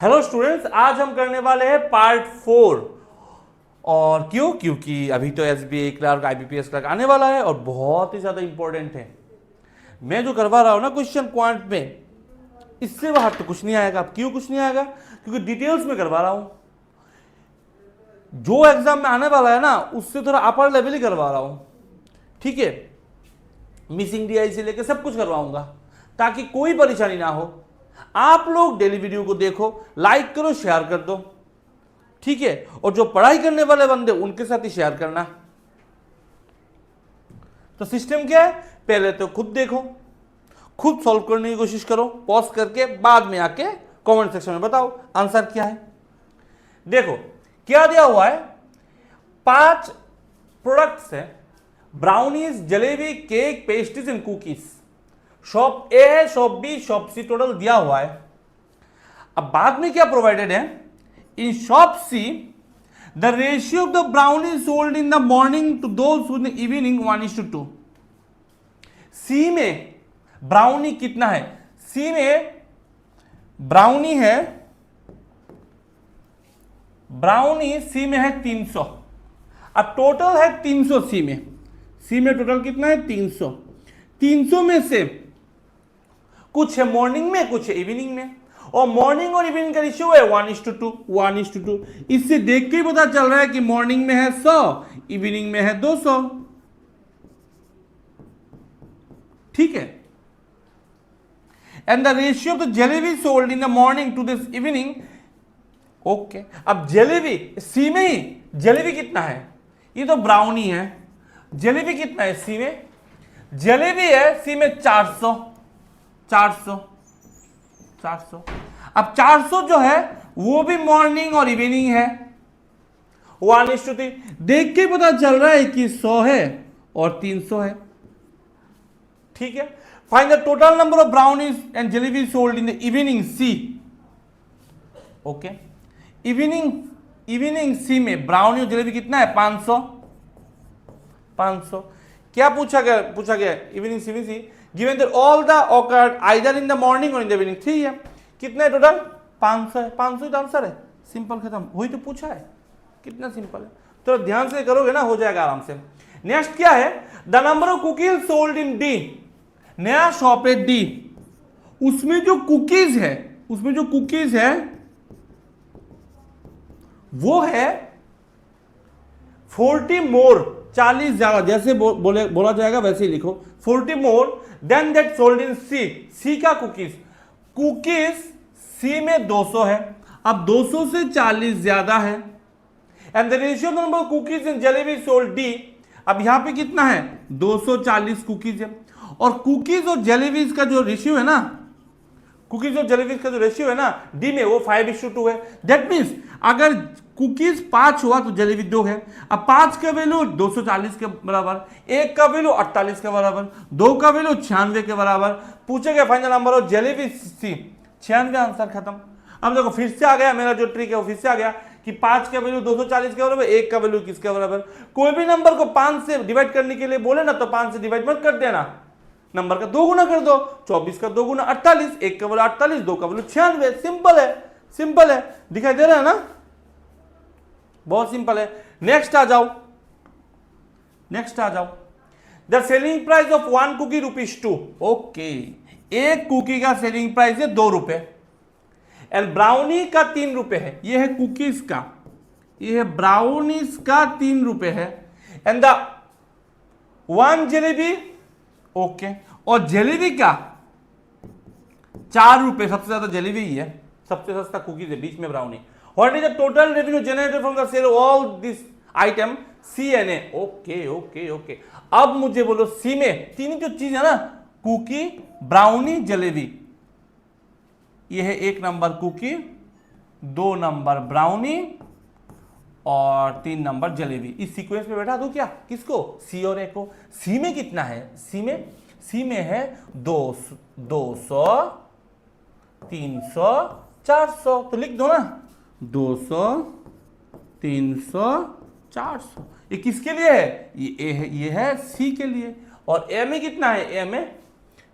Hello students, आज हम करने वाले हैं पार्ट 4। और क्यों? क्योंकि अभी तो एसबीआई क्लर्क, आईबीपीएस क्लर्क आने वाला है और बहुत ही ज्यादा इंपॉर्टेंट है। मैं जो करवा रहा हूं ना क्वेश्चन क्वांट में, इससे बाहर तो कुछ नहीं आएगा। क्यों कुछ नहीं आएगा? क्योंकि डिटेल्स में करवा रहा हूं। जो एग्जाम में आने वाला है ना, उससे थोड़ा अपर लेवल ही करवा रहा हूं। ठीक है, मिसिंग डीआई से लेकर सब कुछ करवाऊंगा ताकि कोई परेशानी ना हो। आप लोग डेली वीडियो को देखो, लाइक करो, शेयर कर दो। ठीक है, और जो पढ़ाई करने वाले बंदे उनके साथ ही शेयर करना। तो सिस्टम क्या है, पहले तो खुद देखो, खुद सॉल्व करने की कोशिश करो, पॉज करके बाद में आके कमेंट सेक्शन में बताओ आंसर क्या है। देखो क्या दिया हुआ है, 5 प्रोडक्ट्स है, brownies, jalebi, cake, pastries and cookies. Shop A है, shop B, shop C, total दिया हुआ है। अब बाद में क्या प्रोवाइडेड है, in shop C the ratio of the brownie sold in the morning to those in the evening 1:2। C में ब्राउनी कितना है? सी में ब्राउनी है, ब्राउनी सी में है 300। अब टोटल है 300 सी में। सी में टोटल कितना है? 300। 300 में से कुछ है मॉर्निंग में, कुछ है इवनिंग में, और मॉर्निंग और इवनिंग का रेशियो है 1:2, 1:2। इससे देख के ही पता चल रहा है कि मॉर्निंग में है 100, इवनिंग में है 200। ठीक है, and the ratio of the jalebi sold in the morning to this evening. Okay, अब जलेबी सी में ही, जलेबी कितना है? ये तो ब्राउनी है। जलेबी कितना है सी में? जलेबी है सी में 400। 400 400। अब 400 जो है वो भी मॉर्निंग और इवनिंग है, 1:3। देख के पता चल रहा है कि 100 है और 300 है। ठीक है, find the total number of brownies and jalebi sold in the evening C. Okay, evening C में ब्राउनी और जलेबी कितना है? 500। 500 क्या पूछा गया evening C given that all the awkward either in the morning or in the evening. 3 है। कितना है टोटल? 500 है। 500 का आंसर है, सिंपल, खत्म। वही तो पूछा है, कितना सिंपल है। तो ध्यान से करोगे ना, हो जाएगा आराम से। नेक्स्ट क्या है, the number of cookies sold in D. नया शॉप है डी, उसमें जो कुकीज है वो है 40 मोर, 40 ज्यादा। जैसे बोला जाएगा वैसे ही लिखो, 40 more than that sold in C. C का कुकीज सी में 200 है। अब 200 से 40 ज्यादा है। And the ratio number cookies in jalebi sold D. अब यहां पे कितना है? 240 कुकीज है। और कुकीज और जलेबीज का जो रेशियो है ना, डी में वो 5:2 है। दैट मीन्स अगर कुकीज 5 हुआ तो जलेबी 2 है। अब 5 का वैल्यू 240 के बराबर, 1 का वैल्यू 48 के बराबर, 2 का वैल्यू 96 के बराबर। पूछेगा final number of jalebi C, 96। Answer खत्म। अब देखो फिर से आ गया मेरा जो ट्रिक है, वो फिर से आ गया कि 5 का वैल्यू 240 के बराबर, 1 का वैल्यू किसके बराबर। कोई भी नंबर को 5 से डिवाइड करने के लिए बोले ना, तो 5 से डिवाइड मत कर देना, नंबर का 2 गुना कर दो। 24 का 2 गुना 48, 1 का वैल्यू 48, 2 का वैल्यू 96। सिंपल है। दिखाई दे रहा है ना, बहुत सिंपल है। नेक्स्ट आ जाओ। The selling price of 1 cookie ₹2। Okay, एक कुकी का सेलिंग प्राइस है 2 रुपए, एंड ब्राउनी का 3 रुपए है। ये है कुकीज का, ये है ब्राउनीज का 3 रुपए है। एंड द 1 जलेबी, ओके, और जलेबी का 4 रुपए। सबसे ज्यादा जलेबी ही है, सबसे सस्ता कुकीज है, बीच में brownie. What is the total revenue generated from the sale of all this item C N A. Okay. अब मुझे बोलो सी में 3 जो चीज है ना, कुकी, ब्राउनी, जलेबी। ये है 1 नंबर कुकी, 2 नंबर ब्राउनी और 3 नंबर जलेबी। इस सीक्वेंस में बैठा दो क्या, किसको? सी और ए को। सी में कितना है? सी में है 200, 300, 400। तो लिख दो ना, 200, 300, 400। ये किसके लिए है? ये है सी के लिए। और ए में कितना है? ए में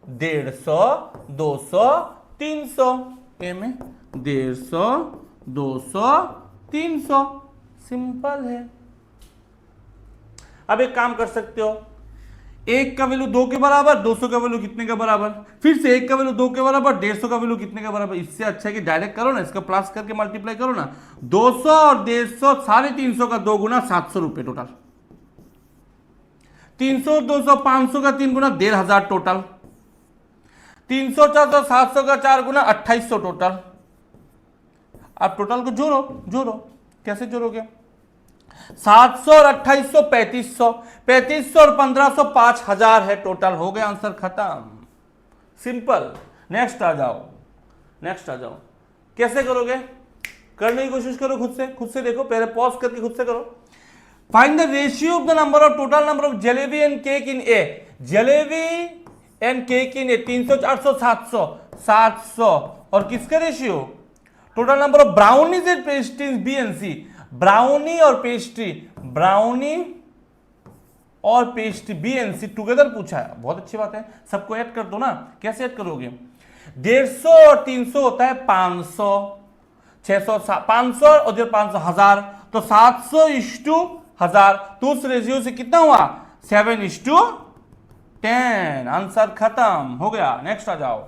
150, 200, 300। ए में 150, 200, 300। सिंपल है। अब एक काम कर सकते हो, 1 का वैल्यू 2 के बराबर, 200 का वैल्यू कितने के बराबर, फिर से 1 का वैल्यू 2 के बराबर, 150 का वैल्यू कितने के बराबर। इससे अच्छा है कि डायरेक्ट करो ना, इसका प्लस करके मल्टीप्लाई करो ना। 200 और 150, 350 का 2 गुना 700 रुपए टोटल। 300, 200, 500 का 3 गुना 1500 टोटल। 300, 400, 700 का 4 गुना 2800 टोटल। अब टोटल को जोड़ो, कैसे जोड़ोगे? 700 और 2800 3500, 3500 और 1500 5000 है टोटल। हो गया आंसर खत्म। सिंपल। नेक्स्ट आ जाओ। कैसे करोगे? करने की कोशिश करो खुद से देखो, पहले पॉज करके खुद से करो। Find the ratio of the number of total number of jalebi and cake in A. Jalebi and cake in A 300, 400, 700, 700। और किसका रेशियो? Total number of brownies and pastries B and C. Brownie और pastry B and C together पूछा है। बहुत अच्छी बात है, सबको ऐड कर दो ना। कैसे ऐड करोगे? 150 और 300 होता है 500, 600, 500 और 500 1000, तो 700 इश्टू 1000, तो उस रेशियो से कितना हुआ? 7:10। आंसर खत्म हो गया। नेक्स्ट आ जाओ।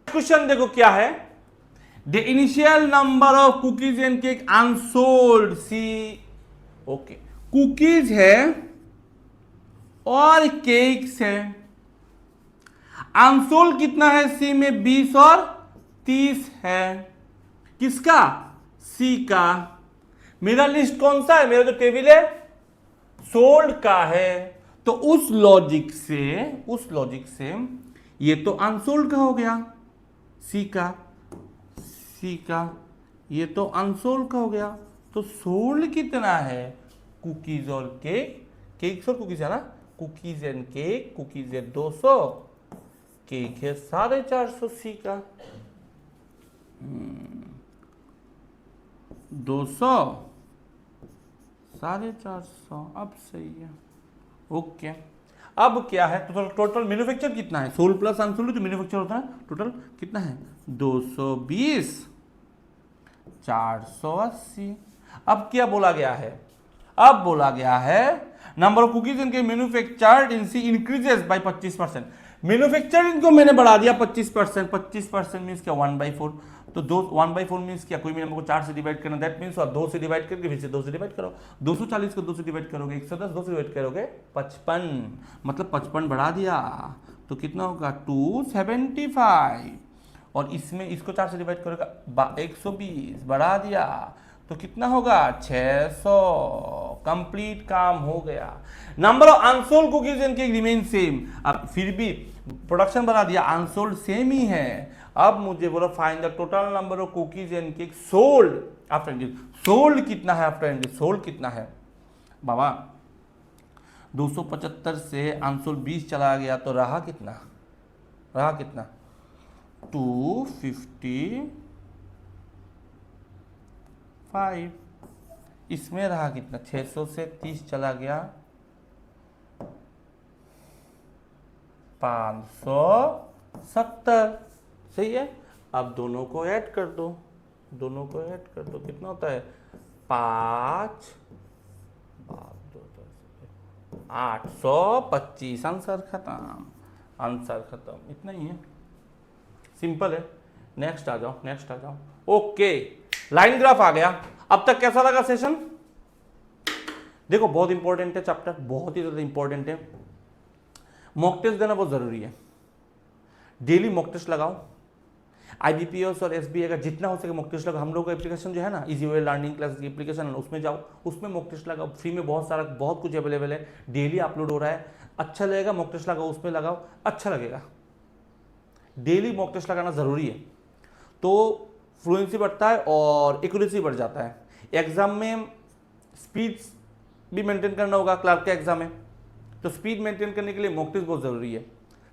क्वेश्चन देखो क्या है। The initial number of cookies and cake unsold C. Okay, cookies है और केक्स है। अनसोल्ड कितना है? सी में 20 और 30 है। किसका? सी का। मेरा लिस्ट कौन सा है? मेरा जो टेबल है सोल्ड का है। तो उस लॉजिक से ये तो अनसोल्ड का हो गया, सी का ये तो अनसोल्ड का हो गया। तो सोल्ड कितना है? कुकीज और केक्स और कुकीज है ना। कुकीज एंड केक, कुकीज है 200, केक है 450 सी का। 200, 450, अब सही है। ओके, अब क्या है? टोटल मैन्युफैक्चर कितना है? सोल्ड प्लस अनसोल्ड जो मैन्युफैक्चर होता है, टोटल कितना है? 220, 480। अब क्या बोला गया है? अब बोला गया है नंबर ऑफ कुकीज इनके manufactured in C increases by 25%। Manufactured इनको मैंने बढ़ा दिया 25%। 25% मींस क्या? 1/4। तो 1/4 मींस क्या? कोई भी नंबर को 4 से डिवाइड करना, दैट मींस, और 2 से डिवाइड करके फिर से 2 से डिवाइड करो। 240 को 2 से डिवाइड करोगे 110, 2 से डिवाइड करोगे 55, मतलब 55 बढ़ा दिया। तो कितना होगा? 275। और इसमें इसको 4 से डिवाइड करोगे 120 बढ़ा दिया, तो कितना होगा? 600। कंप्लीट काम हो गया। Number of unsold cookies and cake remain same. अब फिर भी प्रोडक्शन बढ़ा दिया, अनसोल्ड सेम ही है। अब मुझे बोलो find the total number of cookies and cake sold after increase. Sold कितना है आफ्टर इंक्रीज? सोल्ड कितना है बाबा? 275 से अनसोल्ड 20 चला गया, तो रहा कितना? 255। इसमें रहा कितना? 600 से 30 चला गया 570। सही है। अब दोनों को ऐड कर दो, कितना होता है? 5 825। आंसर खत्म। इतना ही है, सिंपल है। नेक्स्ट आ जाओ। ओके, लाइन ग्राफ आ गया। अब तक कैसा लगा सेशन? देखो बहुत इंपॉर्टेंट है चैप्टर, बहुत ही ज्यादा इंपॉर्टेंट है। मॉक टेस्ट देना बहुत जरूरी है। डेली मॉक टेस्ट लगाओ। IBPS और SBI का जितना हो सके मॉक टेस्ट लगाओ। हम लोग का एप्लीकेशन जो है ना, इजी वे लर्निंग क्लास की एप्लीकेशन है, उसमें जाओ, उसमें मॉक टेस्ट लगाओ। फ्री में बहुत कुछ अवेलेबल है, डेली अपलोड हो रहा है। अच्छा लगेगा मॉक टेस्ट लगाओ, उसमें लगाओ, अच्छा लगेगा। डेली मॉक टेस्ट लगाना जरूरी है, तो फ्लुएंसी बढ़ता है और एक्यूरेसी बढ़ जाता है। एग्जाम में स्पीड भी मेंटेन करना होगा, क्लर्क के एग्जाम में, तो स्पीड मेंटेन करने के लिए मॉक टेस्ट बहुत जरूरी है।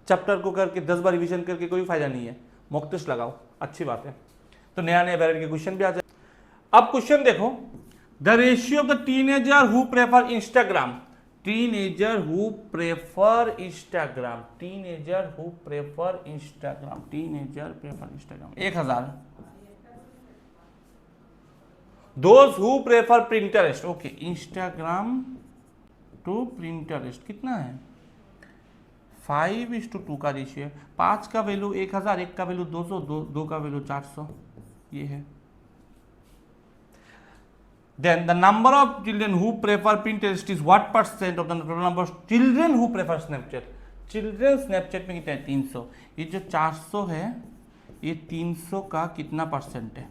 चैप्टर को करके 10 बार रिवीजन करके कोई फायदा नहीं है, मॉक टेस्ट लगाओ, अच्छी बात है। तो नया वैरायटी के क्वेश्चन भी आ जाए। अब क्वेश्चन देखो, the ratio of the teenager who prefer Instagram. Teenager who prefer Instagram 1000। Those who prefer Pinterest, okay, Instagram to Pinterest कितना है 5:2 का रेशियो है। 5 का वैल्यू 1000, 1 का वैल्यू 200, 2 का वैल्यू 400, ये है। Then the number of children who prefer Pinterest is what percent of the total number of children who prefer Snapchat? Children Snapchat में कितना है 300, ये जो 400 है ये 300 का कितना परसेंट है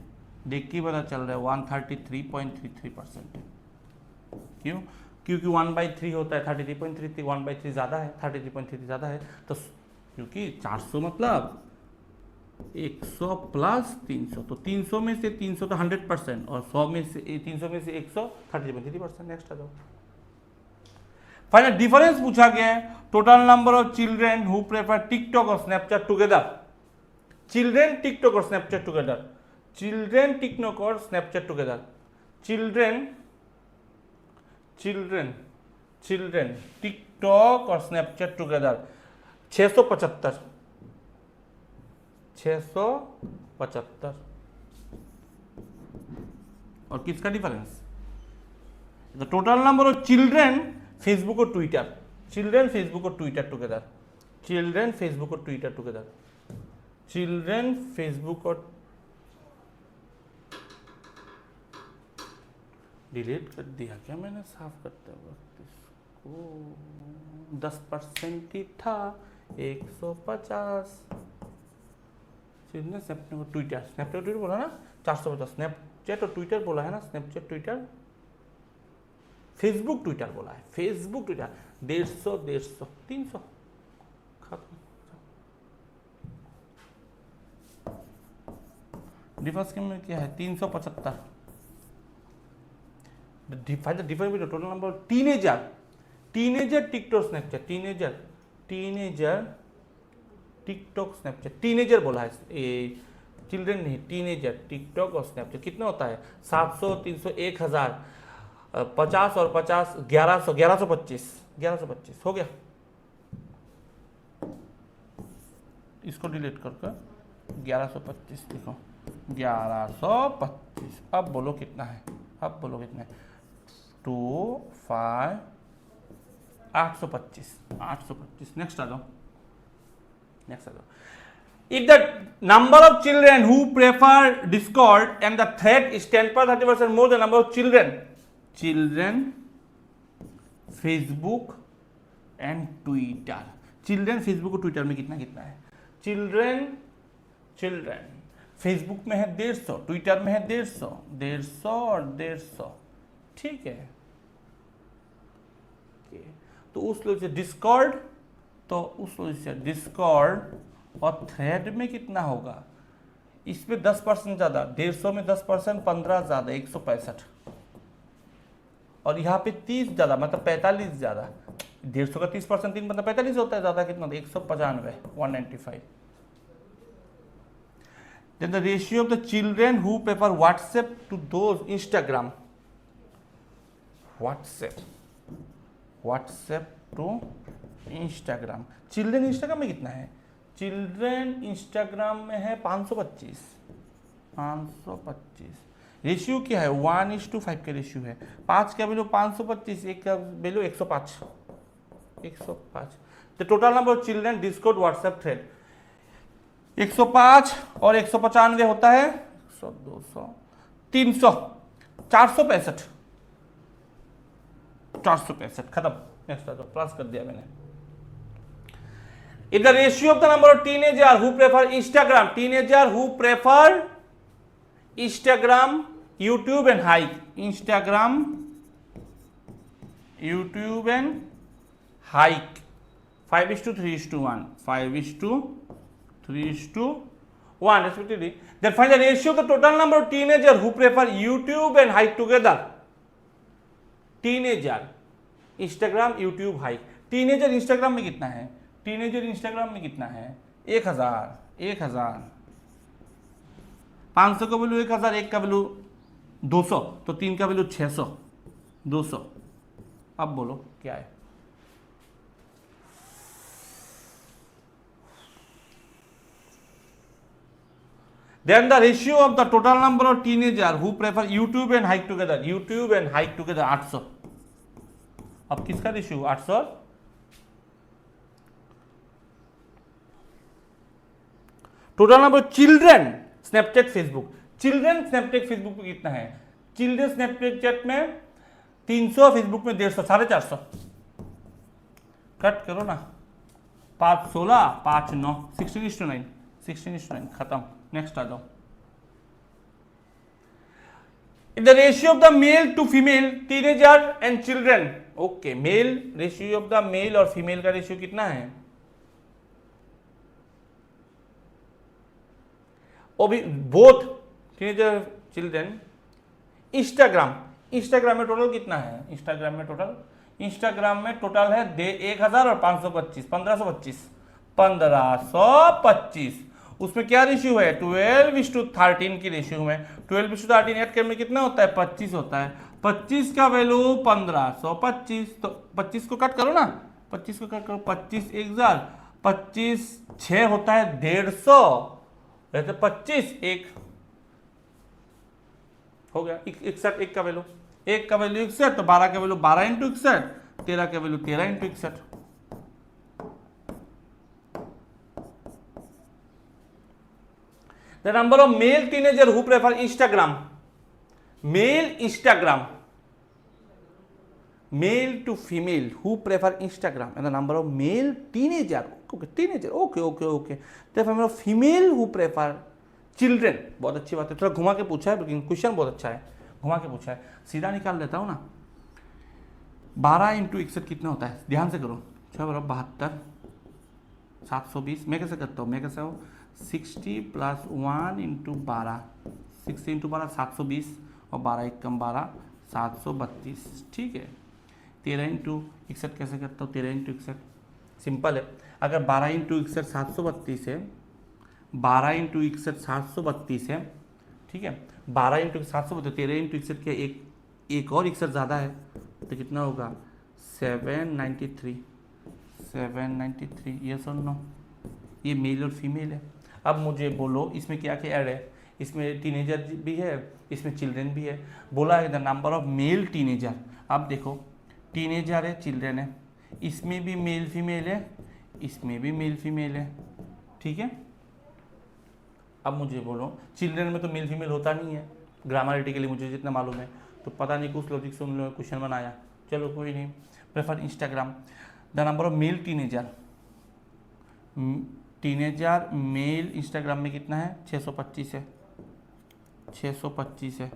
देख के पता चल रहा है 133.33% है। क्यों? क्योंकि 1/3 होता है 33.33, 1/3 ज़्यादा है, 33.33 ज़्यादा है, तो क्योंकि 400 मतलब 100 प्लस 300, तो 300 में से 300 तो 100% और 100 में से 300 में से 100 33%। नेक्स्ट आ जाओ। फाइनल डिफरेंस पूछा गया है, total number of children who prefer TikTok और स्नैपचैट टुगेदर। चिल्ड्रेन टिकटॉक और स्नैपचैट टुगेदर, चिल्ड्रेन टिकटॉक और Snapchat together, children children children TikTok और स्नैपचैट टुगेदर 675 675। और किसका difference? The total number of children Facebook और ट्विटर, चिल्ड्रेन फेसबुक और Twitter together, children Facebook और Twitter together, children Facebook और delete कर दिया क्या मैंने साफ करते वक्त इसको? 10% ही था 150। स्नैपचैट और ट्विटर, स्नैपचैट ट्विटर बोला ना 450, स्नैपचैट और ट्विटर बोला है ना, स्नैपचैट ट्विटर, फेसबुक ट्विटर बोला है, फेसबुक ट्विटर 150, 300 खत्म। डिफरेंस में क्या है 375। Define the difference between the total number of teenager TikTok Snapchat, teenager TikTok Snapchat, teenager बोला है, चिल्ड्रन नहीं, टीनेजर टिकटॉक और स्नैपचैट कितना होता है 700, 300, 1000, 50 और 50 1100, 1125 हो गया। इसको डिलीट करके 1125 लिखो, 1125। अब बोलो कितना है, अब बोलो कितना है 2 5 825। नेक्स्ट आ जाओ, नेक्स्ट आ जाओ। If the number of children who prefer Discord and the thread is 10% more than number of children Facebook and Twitter, children Facebook और ट्विटर में कितना कितना है? चिल्ड्रन फेसबुक में है 150, ट्विटर में है 150 और 150, ठीक है। तो उस लोग से डिस्कॉर्ड, तो उस लोग से डिस्कॉर्ड और थ्रेड में कितना होगा? इसमें 10% ज़्यादा, 150 में 10%, 15 ज़्यादा 165, और यहाँ पे 30 ज़्यादा मतलब 45 ज़्यादा। 150 का 30% 3 मतलब 45 होता है, ज़्यादा कितना? 195, 195। Then the ratio of the children who prefer WhatsApp to those Instagram, WhatsApp to Instagram, children Instagram में कितना है? चिल्ड्रन इंस्टाग्राम में है 525। रेशियो क्या है? 1:5 का रेशियो है। 5 का वैल्यू 525, 1 का वैल्यू 105। तो total number of children Discord WhatsApp thread 105 और 195 होता है 100, 200, 300, 465 खत्म। नेक्स्ट आ जाओ, प्लस कर दिया मैंने। If the ratio of the number of teenager who prefer Instagram, YouTube and hike, Instagram, YouTube and hike 5:3:1, 5:3:1 respectively. Then find the ratio of the total number of teenager who prefer YouTube and hike together. Teenager, Instagram, YouTube, hike. Teenager Instagram में कितना है? Teenager Instagram में कितना है? 1000, 500 का value 1000, 1 का value 200, तो 3 का वैल्यू 600, 200। अब बोलो क्या है? Then the ratio of the total number of teenagers who prefer YouTube and hike together. YouTube and hike together 800. अब किसका ratio 800? Total number children Snapchat Facebook. Children Snapchat Facebook में कितना है? चिल्ड्रन स्नैपचैट में 300, फेसबुक में 150, 450. Cut करो ना. 5 16 5 9 16:9 16:9 खत्म. नेक्स्ट आ जाओ. The ratio of the male to female teenager and children. Okay, male ratio of the male और फीमेल का रेशियो कितना है? Both teenager children. इंस्टाग्राम में टोटल कितना है? इंस्टाग्राम में टोटल है 1000 और 525 1525. उसमें क्या रेशियो है? 12:13 की रेशियो में. 12:13 ऐड करने में कितना होता है? 25 होता है. 25 का वैल्यू 1525. तो 25 को कट करो ना. 25 को कट करो. 25 1000, 25 6 होता है 150. रहते 25 1 हो गया. 61 1 का वैल्यू 61. तो 12 का वैल्यू 12 × 61. 13 का value 13 × 61. The number of male teenager who prefer Instagram. Male to female who prefer Instagram, and the number of male teenager. Okay. The number of female who prefer children. बहुत अच्छी बात है. थोड़ा घुमा के पूछा है, लेकिन क्वेश्चन बहुत अच्छा है. घुमा के पूछा है. सीधा निकाल लेता हूँ ना. 12 × 61 कितना होता है? ध्यान से करो. 6 × 72 720. मैं कैसे करता हूँ? 60 + 1 × 12. 60 × 12 720 और 12 × 1 12 732. ठीक है. 13 × 61 कैसे करता हूँ? 13 × 61 सिंपल है. अगर 12 × 61 732 है, 12 × 61 732 है. ठीक है. 12 × 732, 13 × 61 के एक और 61 ज़्यादा है, तो कितना होगा? 793. ये सुनो, ये मेल और फीमेल है. अब मुझे बोलो इसमें क्या क्या ऐड है? इसमें टीनेजर भी है, इसमें चिल्ड्रन भी है. बोला है the number of male teenager. अब देखो, टीनेजर है, चिल्ड्रन है, इसमें भी मेल फीमेल है, इसमें भी मेल फीमेल है. ठीक है. अब मुझे बोलो, चिल्ड्रन में तो मेल फीमेल होता नहीं है ग्रामरिटिकली, मुझे जितना मालूम है. तो पता नहीं कुछ लॉजिक से उन लोगों ने क्वेश्चन बनाया. चलो कोई नहीं. Prefer Instagram. The number of male teenager male Instagram में कितना है? 625 है. 625 है.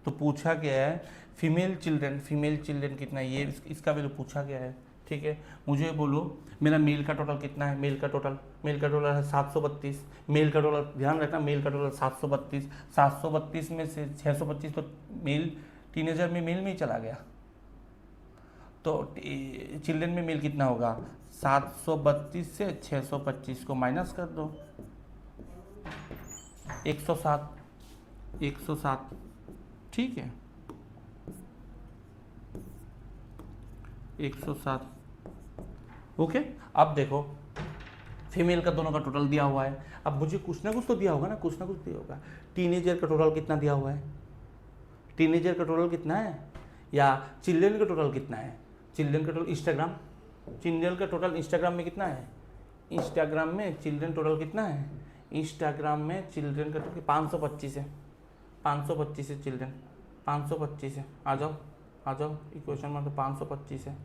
तो पूछा गया है फीमेल चिल्ड्रन कितना है? ये इसका वैल्यू पूछा गया है. ठीक है. मुझे बोलो मेरा मेल का टोटल कितना है? मेल का टोटल है 732. मेल का टोटल ध्यान रखना, मेल का टोटल 732. 732 में से 625 तो मेल टीनेजर में मेल में ही चला गया. तो चिल्ड्रन में मेल कितना होगा? 732 से 625 को माइनस कर दो. 107. ठीक है. 107. ओके. अब देखो फीमेल का दोनों का टोटल दिया हुआ है. अब मुझे कुछ ना कुछ तो दिया होगा ना, कुछ ना कुछ दिया होगा. टीनेजर का टोटल कितना दिया हुआ है? टीनेजर का टोटल कितना है? या चिल्ड्रन का टोटल कितना है? चिल्ड्रन का टोटल चिल्ड्रन का टोटल इंस्टाग्राम में कितना है? इंस्टाग्राम में चिल्ड्रन टोटल कितना है? इंस्टाग्राम में चिल्ड्रन का टोटल 525 है. 525 है चिल्ड्रन. 525 है. आ जाओ इक्वेशन में. तो 525 है.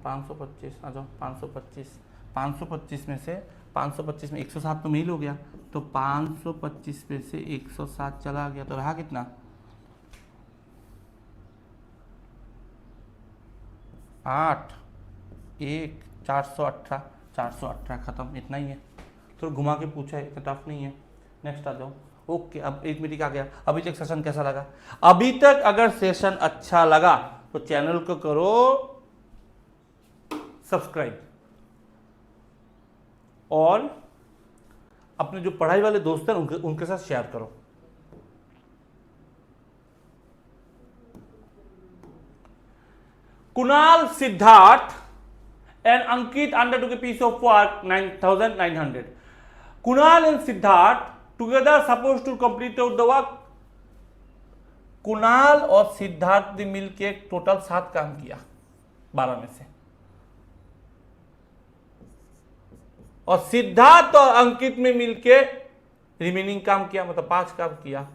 525 आ जाओ. 525 में से 525 में 107 तो मेल हो गया. तो 525 में से 107 चला गया, तो रहा कितना? 8 1 418 खत्म. इतना ही है. थोड़ा घुमा के पूछा है, इतना टफ नहीं है. नेक्स्ट आ जाओ. ओके. अब अरिथमेटिक आ गया. अभी तक सेशन कैसा लगा? अभी तक अगर सेशन अच्छा लगा तो चैनल को करो सब्सक्राइब, और अपने जो पढ़ाई वाले दोस्त हैं उनके साथ शेयर करो. Kunal, Siddharth and Ankit undertook a piece of work 9,900. Kunal and Siddharth together suppose to complete the work. Kunal और सिद्धार्थ ने मिलके टोटल 7 काम किया 12 में से, और सिद्धार्थ और अंकित में मिलके रिमेनिंग काम किया, मतलब 5 काम किया।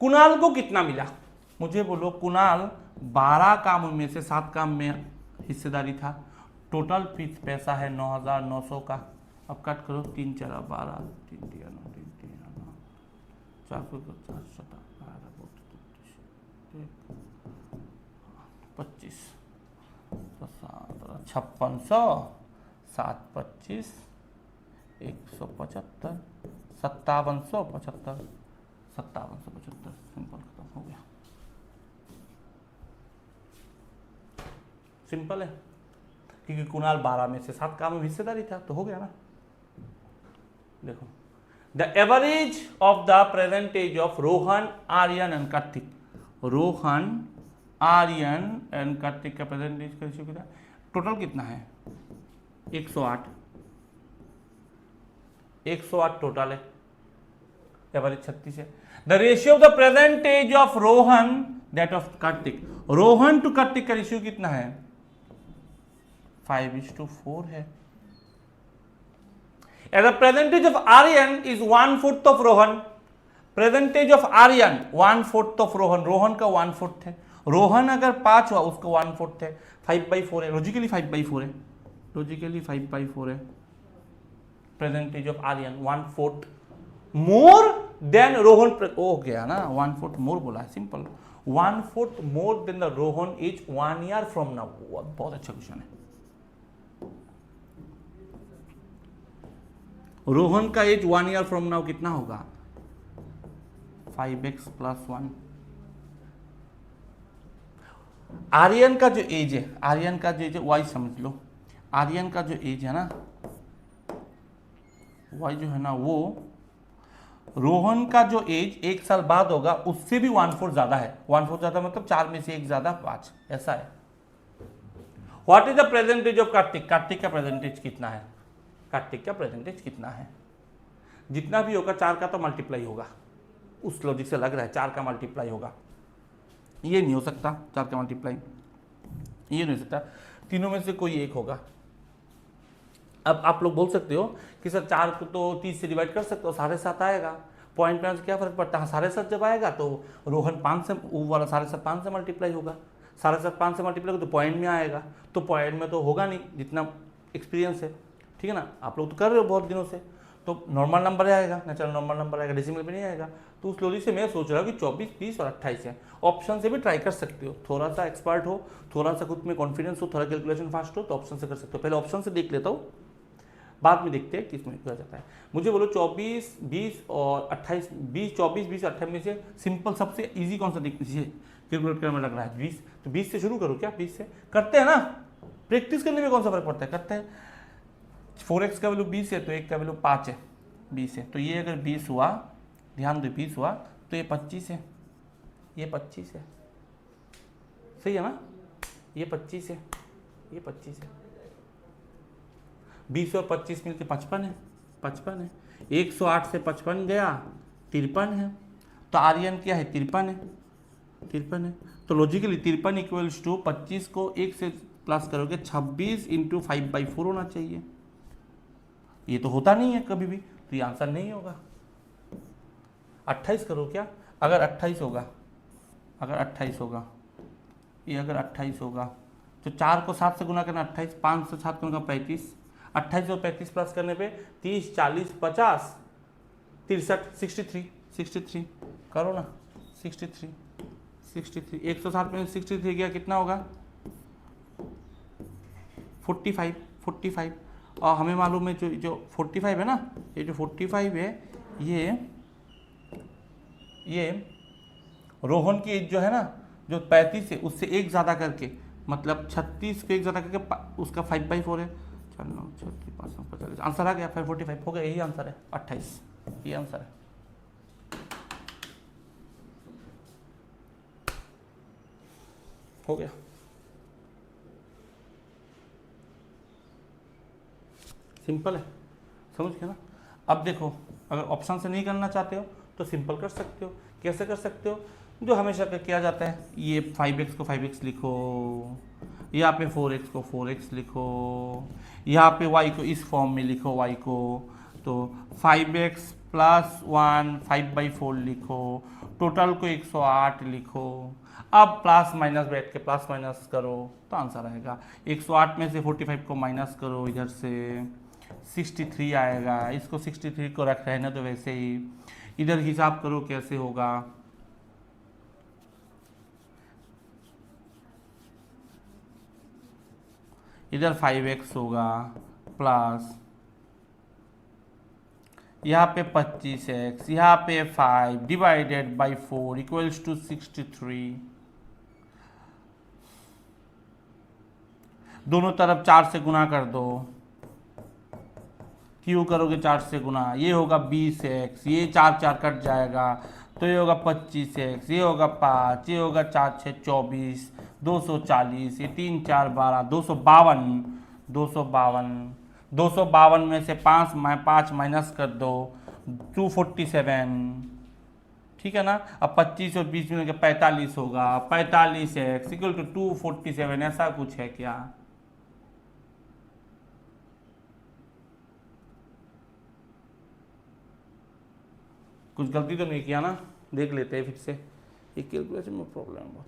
कुणाल को कितना मिला? मुझे बोलो। कुणाल 12 कामों में से 7 काम में हिस्सेदारी था। टोटल पैसा है 9,900 का। अब कट करो, 3 4 12, 3 3 9 3 3 9 4 4 7 25 5600 7 25 175 5775 5775। सिंपल, खत्म हो गया। सिंपल है, क्योंकि कुणाल 12 में से 7 काम में हिस्सेदारी था, तो हो गया ना। देखो, the average of the present age of Rohan, Aryan and Kartik. Rohan, Aryan and Kartik का प्रेजेंट एज का रेशियो कितना? टोटल कितना है? 108। 108 टोटल है, एवरेज 36 है। The ratio of the present age of Rohan that of Kartik. Rohan to Kartik का रेशियो कितना है? 5:4 है। And the percentage of Aryan is 1/4 of Rohan. Percentage of Aryan 1/4 of Rohan. Rohan का 1/4 है। रोहन अगर 5 हुआ, उसका 1/4 है। 5/4 है। लॉजिकली 5/4 है। लॉजिकली 5/4 है। Percentage of Aryan 1/4 more than Rohan। हो गया ना, 1/4 मोर बोला है, simple. 1/4 more than the Rohan is 1 year from now। बहुत अच्छा क्वेश्चन है। रोहन का एज 1 year फ्रॉम नाउ कितना होगा? 5x + 1। आर्यन का जो एज है, आर्यन का जो एज है वाई समझ लो। आर्यन का जो एज है ना, वाई जो है ना, वो रोहन का जो एज 1 साल बाद होगा, उससे भी 1/4 ज्यादा है। 1/4 ज्यादा मतलब 4 में से 1 ज्यादा 5, ऐसा है। What is the percentage of Kartik? Kartik का प्रेजेंटेज कितना है? कार्तिक का प्रेजेंटेज कितना है? जितना भी होगा 4 का तो मल्टीप्लाई होगा। उस लॉजिक से लग रहा है 4 का मल्टीप्लाई होगा। ये नहीं हो सकता 4 का मल्टीप्लाई, ये नहीं हो सकता। तीनों में से कोई एक होगा। अब आप लोग बोल सकते हो कि सर 4 को तो 30 से डिवाइड कर सकते हो, 7.5 आएगा। पॉइंट में क्या फर्क पड़ता है? 7.5 जब आएगा तो रोहन 5 से, वो वाला 7.5 5 से मल्टीप्लाई होगा। 7.5 5 से मल्टीप्लाई होगा तो पॉइंट में आएगा। तो पॉइंट में तो होगा नहीं, जितना एक्सपीरियंस है, ठीक है ना। आप लोग तो कर रहे हो बहुत दिनों से, तो नॉर्मल नंबर आएगा, नेचुरल नॉर्मल नंबर आएगा, डेसिमल में नहीं आएगा। तो उस लॉजिक से मैं सोच रहा हूँ कि 24, 20 और 28 है। ऑप्शन से भी ट्राई कर सकते हो, थोड़ा सा एक्सपर्ट हो, थोड़ा सा खुद में कॉन्फिडेंस हो, थोड़ा कैलकुलेशन फास्ट हो, तो ऑप्शन से कर सकते हो। पहले ऑप्शन से देख लेता हूँ, बाद में देखते हैं किस में किया जाता है। मुझे बोलो 24, 20 और 28, 20, 24, 20, 28 में से सिंपल सबसे इजी कौन सा देखिए कैलकुलेट करने में लग रहा है? 20। तो 20 से शुरू करो क्या? 20 से करते हैं ना, प्रैक्टिस करने में कौन सा फर्क पड़ता है? करते हैं। 4x का वैल्यू 20 है तो 1 का वैल्यू 5 है, 20 है। तो ये अगर 20 हुआ, ध्यान दो 20 हुआ तो ये 25 है, ये 25 है, सही है ना? ये 25 है, ये 25 है। 20 और 25 मिलकर 55 है, 55 है। 108 से 55 गया, 53 है। तो आर्यन क्या है? 53 है, 53 है। तो लॉजिकली 53 इक्वल्स टू 25 को 1 से प्लस करोगे 26 × 5/4 होना चाहिए। ये तो होता नहीं है कभी भी, तो ये आंसर नहीं होगा। 28 करो क्या? अगर 28 होगा, अगर 28 होगा, ये अगर 28 होगा तो 4 को 7 से गुना करना 28, 5 से 7 गुना 35, 28 और 35 प्लस करने पे 30, 40, 50, 63, 63 करो ना, 63, 107 में 63 गया, कितना होगा? 45। और हमें मालूम है जो 45 है ना, ये जो 45 है, ये रोहन की एज जो है ना, जो 35 है उससे 1 ज़्यादा करके, मतलब 36 को 1 ज़्यादा करके उसका 5/4 है। चलो 36, 550, आंसर आ गया। 545 हो गया, यही आंसर है, 28, ये आंसर है। हो गया, सिंपल है, समझ गए ना। अब देखो, अगर ऑप्शन से नहीं करना चाहते हो तो सिंपल कर सकते हो। कैसे कर सकते हो? जो हमेशा किया जाता है, ये 5x को 5x लिखो, यहाँ पे 4x को 4x लिखो, यहाँ पे y को इस फॉर्म में लिखो, y को तो 5x प्लस 1 5/4 लिखो, टोटल को 108 लिखो। अब प्लस माइनस बैठ के प्लस माइनस करो तो आंसर आएगा। 108 में से 45 को माइनस करो, इधर से 63 आएगा। इसको 63 को रख रहना तो वैसे ही, इधर हिसाब करो कैसे होगा। इधर 5x होगा प्लस यहाँ पे 25x, यहाँ पे 5 डिवाइडेड बाई 4 इक्वल्स टू 63। दोनों तरफ 4 से गुना कर दो। क्यों करोगे 4 से गुना? ये होगा 20x, ये 4 4 कट जाएगा तो ये होगा 25x, ये होगा 5, ये होगा 4 6 24, 240, ये 3 4 12, 252, 252 में से 5 माइनस कर दो, 247, ठीक है ना। अब 25 और 20 मिलकर 45 होगा, 45x इक्वल टू 247, ऐसा कुछ है क्या? कुछ गलती तो नहीं किया ना? देख लेते हैं फिर से, एक कैलकुलेशन में प्रॉब्लम है बहुत।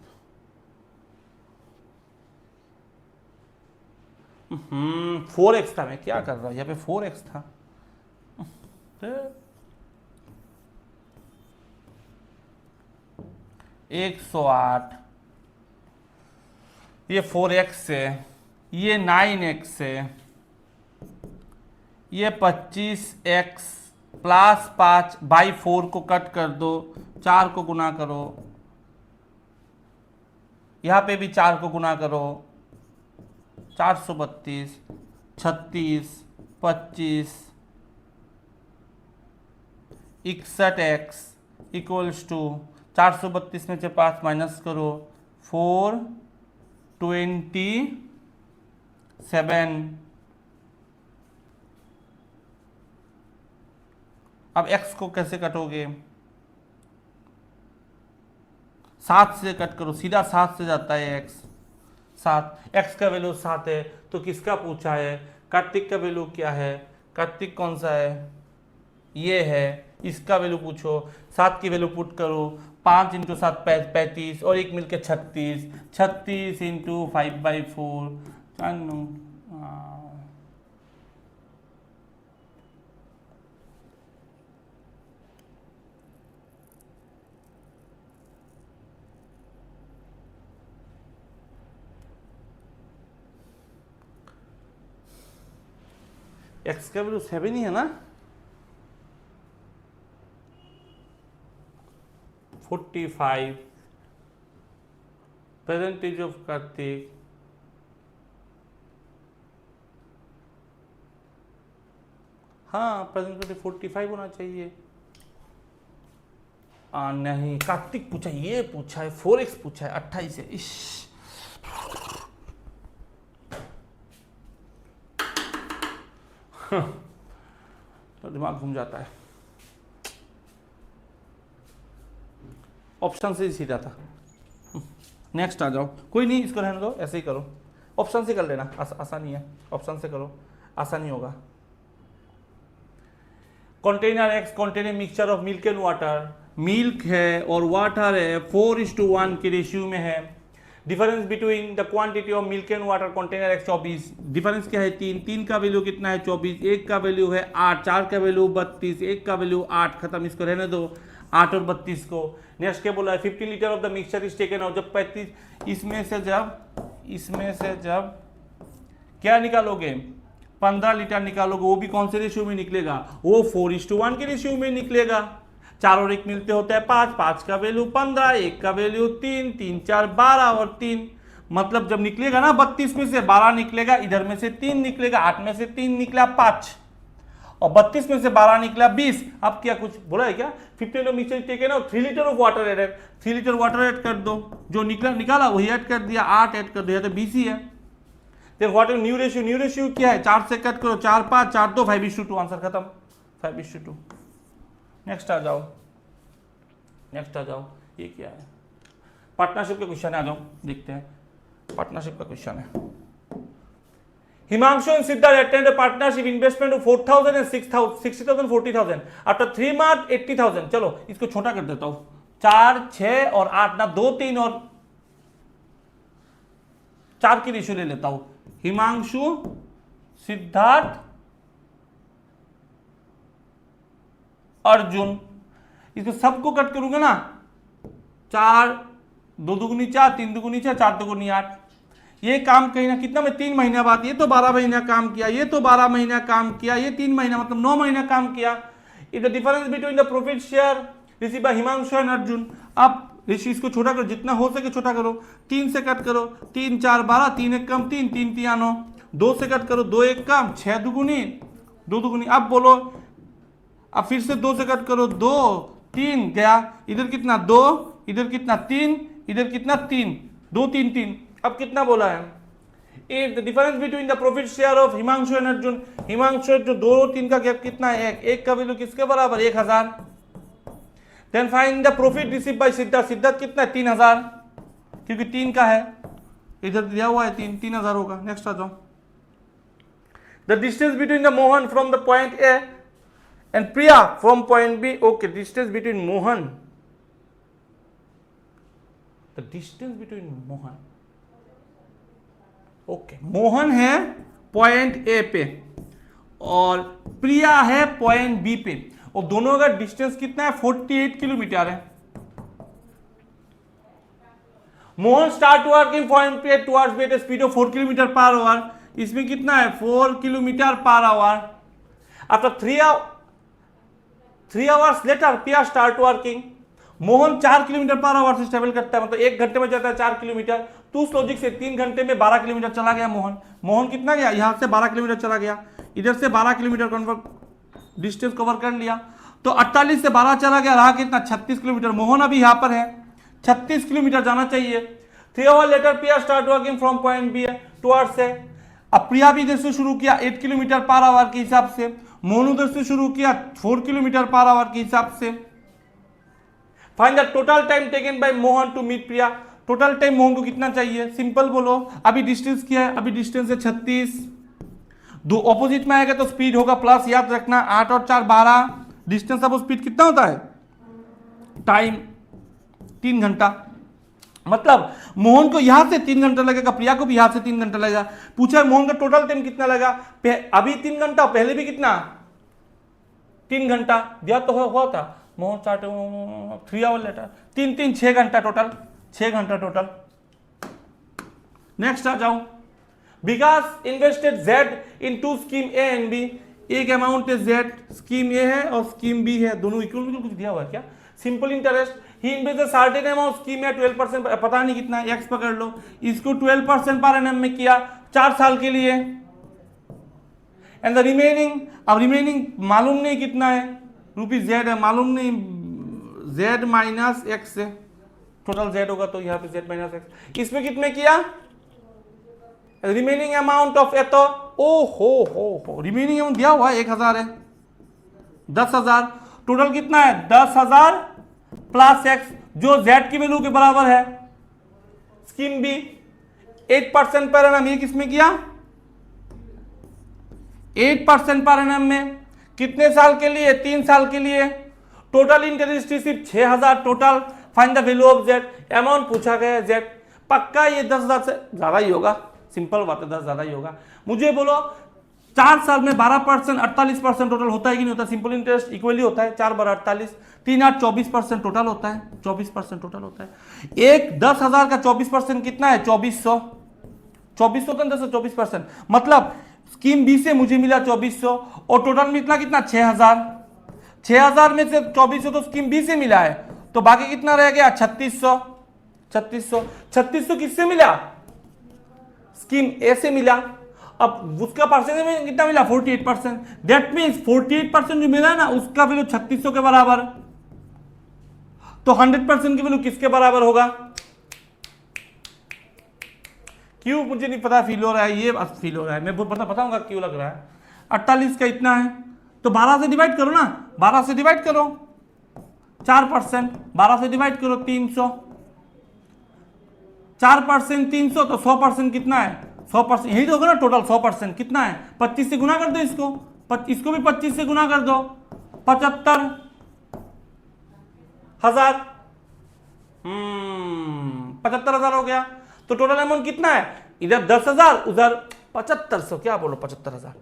4x था, मैं क्या कर रहा हूँ, यहाँ पे 4x था। तो 108, ये 4x से, ये 9x से, ये 25x प्लस 5/4 को कट कर दो, 4 को गुना करो, यहाँ पे भी 4 को गुना करो, 432, 36, 25, 61x इक्वल्स टू 432 में से 5 माइनस करो, 427। अब x को कैसे कटोगे? 7 से कट करो, सीधा 7 से जाता है x, 7, x का वैल्यू 7 है तो किसका पूछा है? कार्तिक का वैल्यू क्या है? कार्तिक कौन सा है? ये है, इसका वैल्यू पूछो। 7 की वैल्यू पुट करो, 5 × 7 35 और 1 मिलकर 36, 36 × 5/4 x का वैल्यू 7 ही है ना। 45 परसेंटेज ऑफ कार्तिक, हाँ परसेंटेज 45 होना चाहिए। नहीं, कार्तिक पूछा, ये पूछा है, 4x पूछा है, 28 है। इश, तो दिमाग घूम जाता है। ऑप्शन से ही सीधा था। नेक्स्ट आ जाओ, कोई नहीं, इसको रहने दो, ऐसे ही करो, ऑप्शन से कर लेना, आसानी है, ऑप्शन से करो, आसानी होगा। Container x contain mixture of milk and water, milk है और वाटर है, 4:1 के रेशियो में है। Difference between the quantity of milk and water container x 24। Difference क्या है? 3 का वैल्यू कितना है? 24। 1 का वैल्यू है 8, 4 का वैल्यू 32, 1 का वैल्यू 8। खत्म, इसको रहने दो, 8 और 32 को। नेक्स्ट क्या बोला है? 15 litre of the mixture is taken out. जब 35 इसमें से जब क्या निकालोगे? 15 लीटर निकालोगे, वो भी कौन से रेशियो में निकलेगा? वो 4:1 के रेशियो में निकलेगा। 4 और 1 मिलते होता है 5, 5 का वैल्यू 15, 1 का वैल्यू 3, 3 4 12 और 3, मतलब जब निकलेगा ना 32 में से 12 निकलेगा, इधर में से 3 निकलेगा, 8 में से 3 निकला 5 और 32 में से 12 निकला 20। अब क्या कुछ बोला है क्या? 15 of mixture taken out, 3 litre of water added, 3 litre water add कर दो, जो निकाला वही ऐड कर दिया, 8 ऐड कर दिया तो 20 ही है। Then what is new ratio? New ratio क्या है? 4 से कट करो, 4 5 4 2 5:2, आंसर खत्म, 5:2। नेक्स्ट आ जाओ, नेक्स्ट आ जाओ, ये क्या है? पार्टनरशिप का क्वेश्चन है, आ जाओ देखते हैं। पार्टनरशिप का क्वेश्चन है। Himanshu and Siddharth attend a partnership investment of 4,000 and 6,000 60,000 40,000 after 3 month 80,000। चलो इसको छोटा कर देता हूं, 4 6 और 8 ना, 2 3 और 4 की रेशियो ले लेता हूं। हिमांशु, सिद्धार्थ, अर्जुन, इसको सबको कट करूंगा ना, 4 2 दुगुनी 4 3 दुगुनी 6 4 दुगुनी 8। ये काम कहीं ना कितना में 3 महीना बाद, ये तो 12 महीना काम किया, ये तो 12 महीना काम किया, ये 3 महीना मतलब 9 महीना काम किया। Is the difference between the profit share receive by Himanshu and Arjun. अब ऋषि इसको छोटा करो, जितना हो सके छोटा करो। 3 से कट करो, 3 4 12, 3 1 कम 3 3 3 9। 2 से कट करो, 2 1 कम 6 दुगुनी 2 दुगुनी। अब बोलो, अब फिर से 2 से कट करो, 2 3 गया, इधर कितना 2, इधर कितना 3, इधर कितना 3 2 3 3। अब कितना बोला है? If the difference between the profit share of Himanshu and Arjun, Himanshu जो 2 और 3 का गैप कितना है? 1 का वैल्यू किसके बराबर? 1000। Then find the profit receive by Siddharth, Siddharth कितना है? 3000, क्योंकि 3 का है, इधर दिया हुआ है 3, 3000 होगा। नेक्स्ट आ जाओ। The distance between the Mohan from the point A and Priya from point B. Okay, distance between Mohan, the distance between Mohan, okay, Mohan है पॉइंट ए पे और प्रिया है पॉइंट बी पे, और दोनों का डिस्टेंस कितना है? 48 किलोमीटर है। मोहन स्टार्ट वर्किंग पॉइंट पे towards B at speed of 4 kilometre per hour. इसमें कितना है? 4 kilometre per hour. After 3 hours later Priya start working. Mohan 4 kilometre per hour से ट्रेवल करता है, मतलब 1 घंटे में जाता है 4 किलोमीटर। तो उस लॉजिक से 3 घंटे में 12 किलोमीटर चला गया मोहन। मोहन कितना गया? यहां से 12 किलोमीटर चला गया, इधर से 12 किलोमीटर डिस्टेंस कवर कर लिया। तो 48 से 12 चला गया, रहा कितना? 36 किलोमीटर। मोहन अभी यहां पर है, 36 किलोमीटर जाना चाहिए। 3 hour later Priya start working from point be towards से। अब प्रिया भी इधर से शुरू किया 8 किलोमीटर पर आवर के हिसाब से, मोहन उधर से शुरू किया 4 किलोमीटर पर आवर के हिसाब से। Find the total time taken by Mohan to meet Priya. Total time Mohan को कितना चाहिए? सिंपल बोलो, अभी डिस्टेंस क्या है? अभी डिस्टेंस है 36, दो ऑपोजिट में आएगा तो स्पीड होगा प्लस, याद रखना 8 और 4 12। डिस्टेंस अब स्पीड कितना होता है? टाइम 3 घंटा। मतलब मोहन को यहां से 3 घंटा लगेगा, प्रिया को भी यहां से 3 घंटा लगेगा। पूछा मोहन का टोटल टाइम कितना लगा? अभी 3 घंटा, पहले भी कितना? 3 घंटा दिया तो हुआ था। मोहन स्टार्ट 3 आवर लेटर, 3 3 6 घंटा टोटल, 6 घंटा टोटल। नेक्स्ट आ जाओ। Vikas invested Z in 2 scheme A and B. एक अमाउंट है जेड, स्कीम ए है और स्कीम बी है, दोनों इक्वल। कुछ दिया हुआ है क्या? Simple interest. He invested certain amount, scheme है 12%, पता नहीं कितना, एक्स पकड़ लो। इसको 12% पर एनम में किया 4 साल के लिए। एंड द रिमेनिंग, अब रिमेनिंग मालूम नहीं कितना है, रुपीज जेड है, मालूम नहीं, जेड माइनस एक्स है, टोटल जेड होगा तो यहाँ पे जेड माइनस एक्स। इसमें कितने किया? रिमेनिंग अमाउंट ऑफ ए, तो ओ हो रिमेनिंग अमाउंट दिया हुआ है 1000 है, 10,000। टोटल कितना है? 10,000 प्लस एक्स, जो जेड की वैल्यू के बराबर है। स्कीम बी 8% पर एनम, ये किसमें किया? 8% पर एनम में। कितने साल के लिए? 3 साल के लिए। Total interest receive 6,000 total. Find the value of Z, amount पूछा गया है जेड। पक्का ये 10,000 से ज्यादा ही होगा, सिंपल बात है 10 ज्यादा ही होगा। मुझे बोलो 4 साल में 12% 48% टोटल होता है कि नहीं होता? सिंपल इंटरेस्ट इक्वली होता है, 4 बार 48, 3 8 24% टोटल होता है, 24% टोटल होता है। एक 10,000 का 24% कितना है? 2400। 2400 तो 10 24%, मतलब स्कीम बी से मुझे मिला 2400 और टोटल मिला कितना? 6,000। 6,000 में से 2400 तो स्कीम बी से मिला है, तो बाकी कितना रह गया? 3600। 3600 किससे मिला? स्कीम ए से मिला। अब उसका परसेंटेज में कितना मिला? 48%। दैट मीन्स 48% जो मिला ना, उसका वैल्यू 3600 के बराबर। तो 100% की वैल्यू किसके बराबर होगा? क्यों मुझे नहीं पता फील हो रहा है, ये फील हो रहा है, मैं बताऊंगा क्यों लग रहा है। 48 का इतना है तो 12 से डिवाइड करो ना, 12 से डिवाइड करो 4%, 12 से डिवाइड करो 300, 4% 300 तो 100% कितना है 100%, यही तो होगा ना टोटल 100% कितना है 25 से गुना कर दो इसको, इसको भी 25 से गुना कर दो 75,000, 75,000 हो गया। तो टोटल अमाउंट कितना है, इधर 10,000 उधर 7500, क्या बोलो 75,000,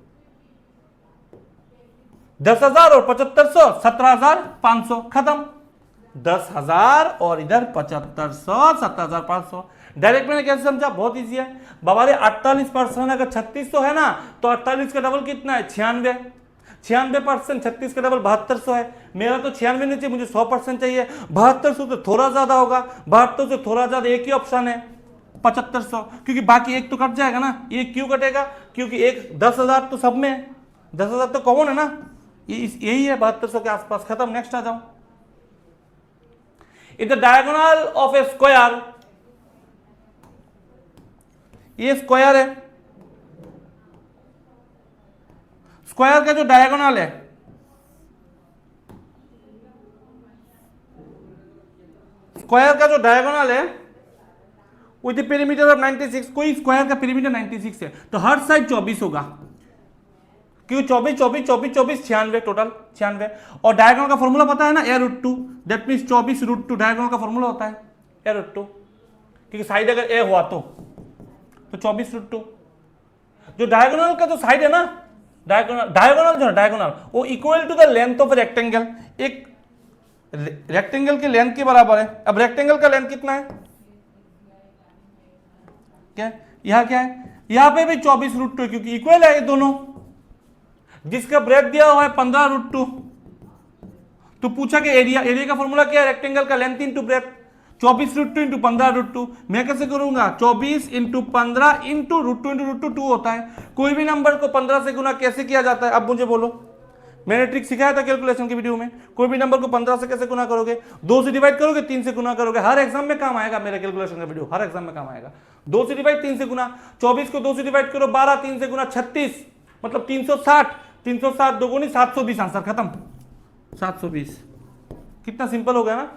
10,000 और 7500 17,500, खत्म। 10,000 और इधर 7500 17,500। डायरेक्ट मैंने कैसे समझा, बहुत इजी है बाबा रे। 48% अगर 3600 है ना तो 48 का डबल कितना है 96, 96% 36 का डबल 7200 है। मेरा तो 96 नहीं चाहिए, मुझे 100% चाहिए। 7200 तो थोड़ा ज्यादा होगा, 72 से थोड़ा ज्यादा एक ही ऑप्शन है 7500, क्योंकि बाकी एक तो कट जाएगा ना। एक क्यों कटेगा, क्योंकि एक 10,000 तो सब में है, 10,000 तो कॉमन है ना, यही है 7200 के आसपास। खत्म, नेक्स्ट आ जाओ। In the diagonal of A square, ये स्क्वायर है, स्क्वायर का जो डायगोनल है, स्क्वायर का जो डायगोनल है विद द पेरीमीटर ऑफ 96, कोई स्क्वायर का पेरीमीटर 96 है तो हर साइड 24 होगा, क्योंकि 24 24 24 24 96 टोटल 96। और डायगोनल का फॉर्मूला पता है ना, a√2, दैट मींस 24√2 डायगोनल का फॉर्मूला होता है a√2, क्योंकि साइड अगर a हुआ तो 24√2। जो डायगोनल का जो साइड है ना, डायगोनल जो है डायगोनल वो equal to the length of rectangle, एक रेक्टेंगल के लेंथ के बराबर है। अब रेक्टेंगल का लेंथ कितना है, क्या यहां क्या है, यहां पे भी 24√2 क्योंकि इक्वल है ये दोनों। जिसका ब्रेथ दिया हुआ है 15√2, तो पूछा कि एरिया, एरिया का फॉर्मूला क्या है, रेक्टेंगल का लेंथ इंटू ब्रेथ, 24√2 इंटू 15√2। मैं कैसे करूंगा, 24 इंटू 15 इंटू √2 2 होता है। कोई भी नंबर को 15 से गुना कैसे किया जाता है, अब मुझे बोलो। मैंने ट्रिक सिखाया था कैलकुलेशन की वीडियो में। कोई भी नंबर को 15 से कैसे गुना करोगे, 2 से डिवाइड करोगे, 3 से गुना करोगे। हर एग्जाम में काम आएगा मेरे कैलकुलेशन का वीडियो, हर एग्जाम में काम आएगा। 2 से डिवाइड 3 से गुना, 24 को 2 से डिवाइड करो 12, 3 से गुना 36, मतलब 360, 360 2 720, आंसर खत्म 720। कितना सिंपल हो गया ना।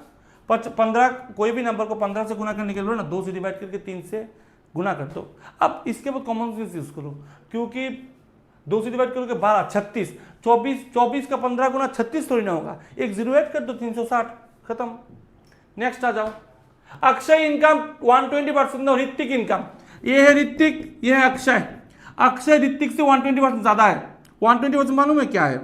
15, कोई भी नंबर को 15 से गुना करने के लिए ना 2 से डिवाइड करके 3 से गुना कर दो। अब इसके बाद कॉमन सेंस यूज करो, क्योंकि 2 से डिवाइड करोगे 12, 36, 24 का 15 गुना 36 थोड़ी ना होगा, एक जीरो ऐड कर दो 360, खत्म। नेक्स्ट आ जाओ। अक्षय इनकम 120%, ऋतिक इनकम, ये है ऋतिक, ये है अक्षय। अक्षय ऋतिक से 120% ज्यादा है। 120% मालूम है क्या है,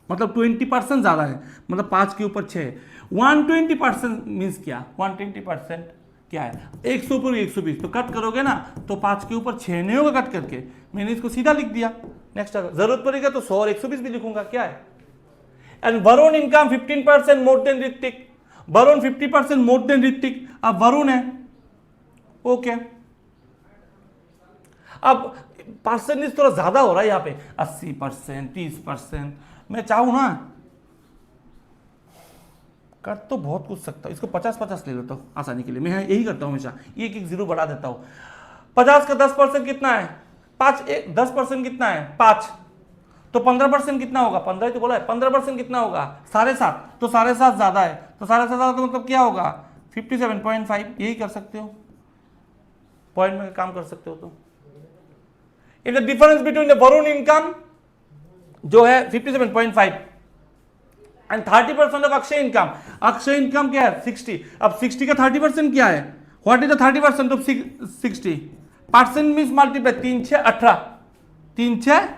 मतलब 20% ज्यादा है, मतलब 5 के ऊपर 6 है। 120% मीन्स क्या, 120% क्या है, 100 ऊपर 120, तो कट करोगे ना तो 5 के ऊपर 6 नहीं होगा कट करके, मैंने इसको सीधा लिख दिया। नेक्स्ट जरूरत पड़ेगा तो 100 और 120 भी लिखूंगा, क्या है। And Varun income 15% more than Hrithik, Varun 50% more than Hrithik. अब वरुण है, ओके। अब परसेंटेज थोड़ा ज्यादा हो रहा है यहाँ पे, 80%, 30%। मैं चाहूं ना कर तो बहुत कुछ सकता हूं, इसको 50-50 ले लेता हूं आसानी के लिए। मैं यही करता हूं हमेशा, एक एक जीरो बढ़ा देता हूं। 50 का 10% कितना है 5, 10% कितना है 5, तो 15% कितना होगा, 15 ही तो बोला है। 15% कितना होगा 7.5, तो 7.5 ज्यादा है, तो 7.5 तो मतलब क्या होगा 57.5। यही कर सकते हो, पॉइंट में काम कर सकते हो। तो in the difference between the Varun income जो है 57.5 and 30% of Akshay income. Akshay income क्या है 60। अब 60 का 30% क्या है, what is the 30% of 60, percent means multiply, 3 6 18, 3 6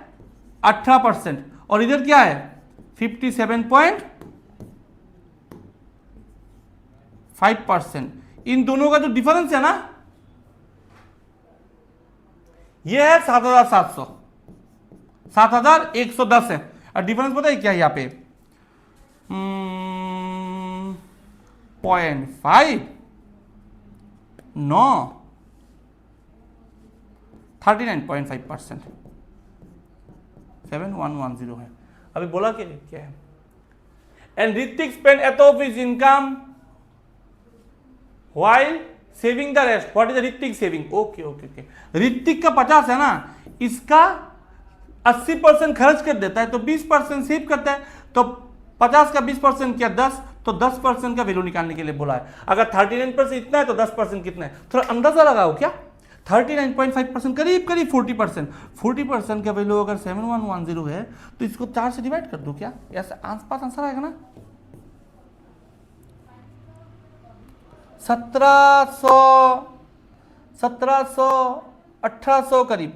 18%। और इधर क्या है 57.5%। इन दोनों का जो डिफरेंस है ना ये है 7,700, 7,110 है। और डिफरेंस पता है क्या है यहाँ पे 0.5 9 39.5%, 7110 है। अभी बोला क्या है। And Hrithik spend eight of his income while saving the rest, what is Hrithik saving, okay okay okay, Hrithik का 50 है ना, इसका 80% खर्च कर देता है, तो 20% सेव करता है, तो 50 का 20% क्या 10, तो 10% का वैल्यू निकालने के लिए बोला है। अगर 39% इतना है तो 10% कितना है, थोड़ा अंदाजा लगाओ क्या, 39.5% करीब करीब 40%, 40% का वैल्यू अगर 7110 है तो इसको 4 से डिवाइड कर दो क्या, ऐसा आसपास आंसर आएगा ना, 1700 1800 करीब,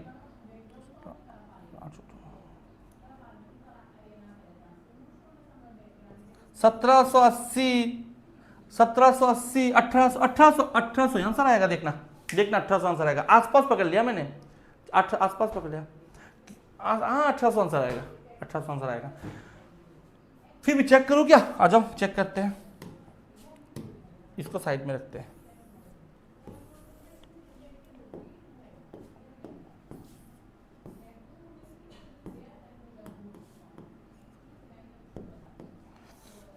1780 1800 आंसर आएगा, देखना देखना 1800 आंसर आएगा, आसपास पकड़ लिया मैंने, आसपास पकड़ लिया, हाँ 1800 आंसर आएगा, 1800 आंसर आएगा। फिर भी चेक करूं क्या, आ जाओ चेक करते हैं, इसको साइड में रखते हैं।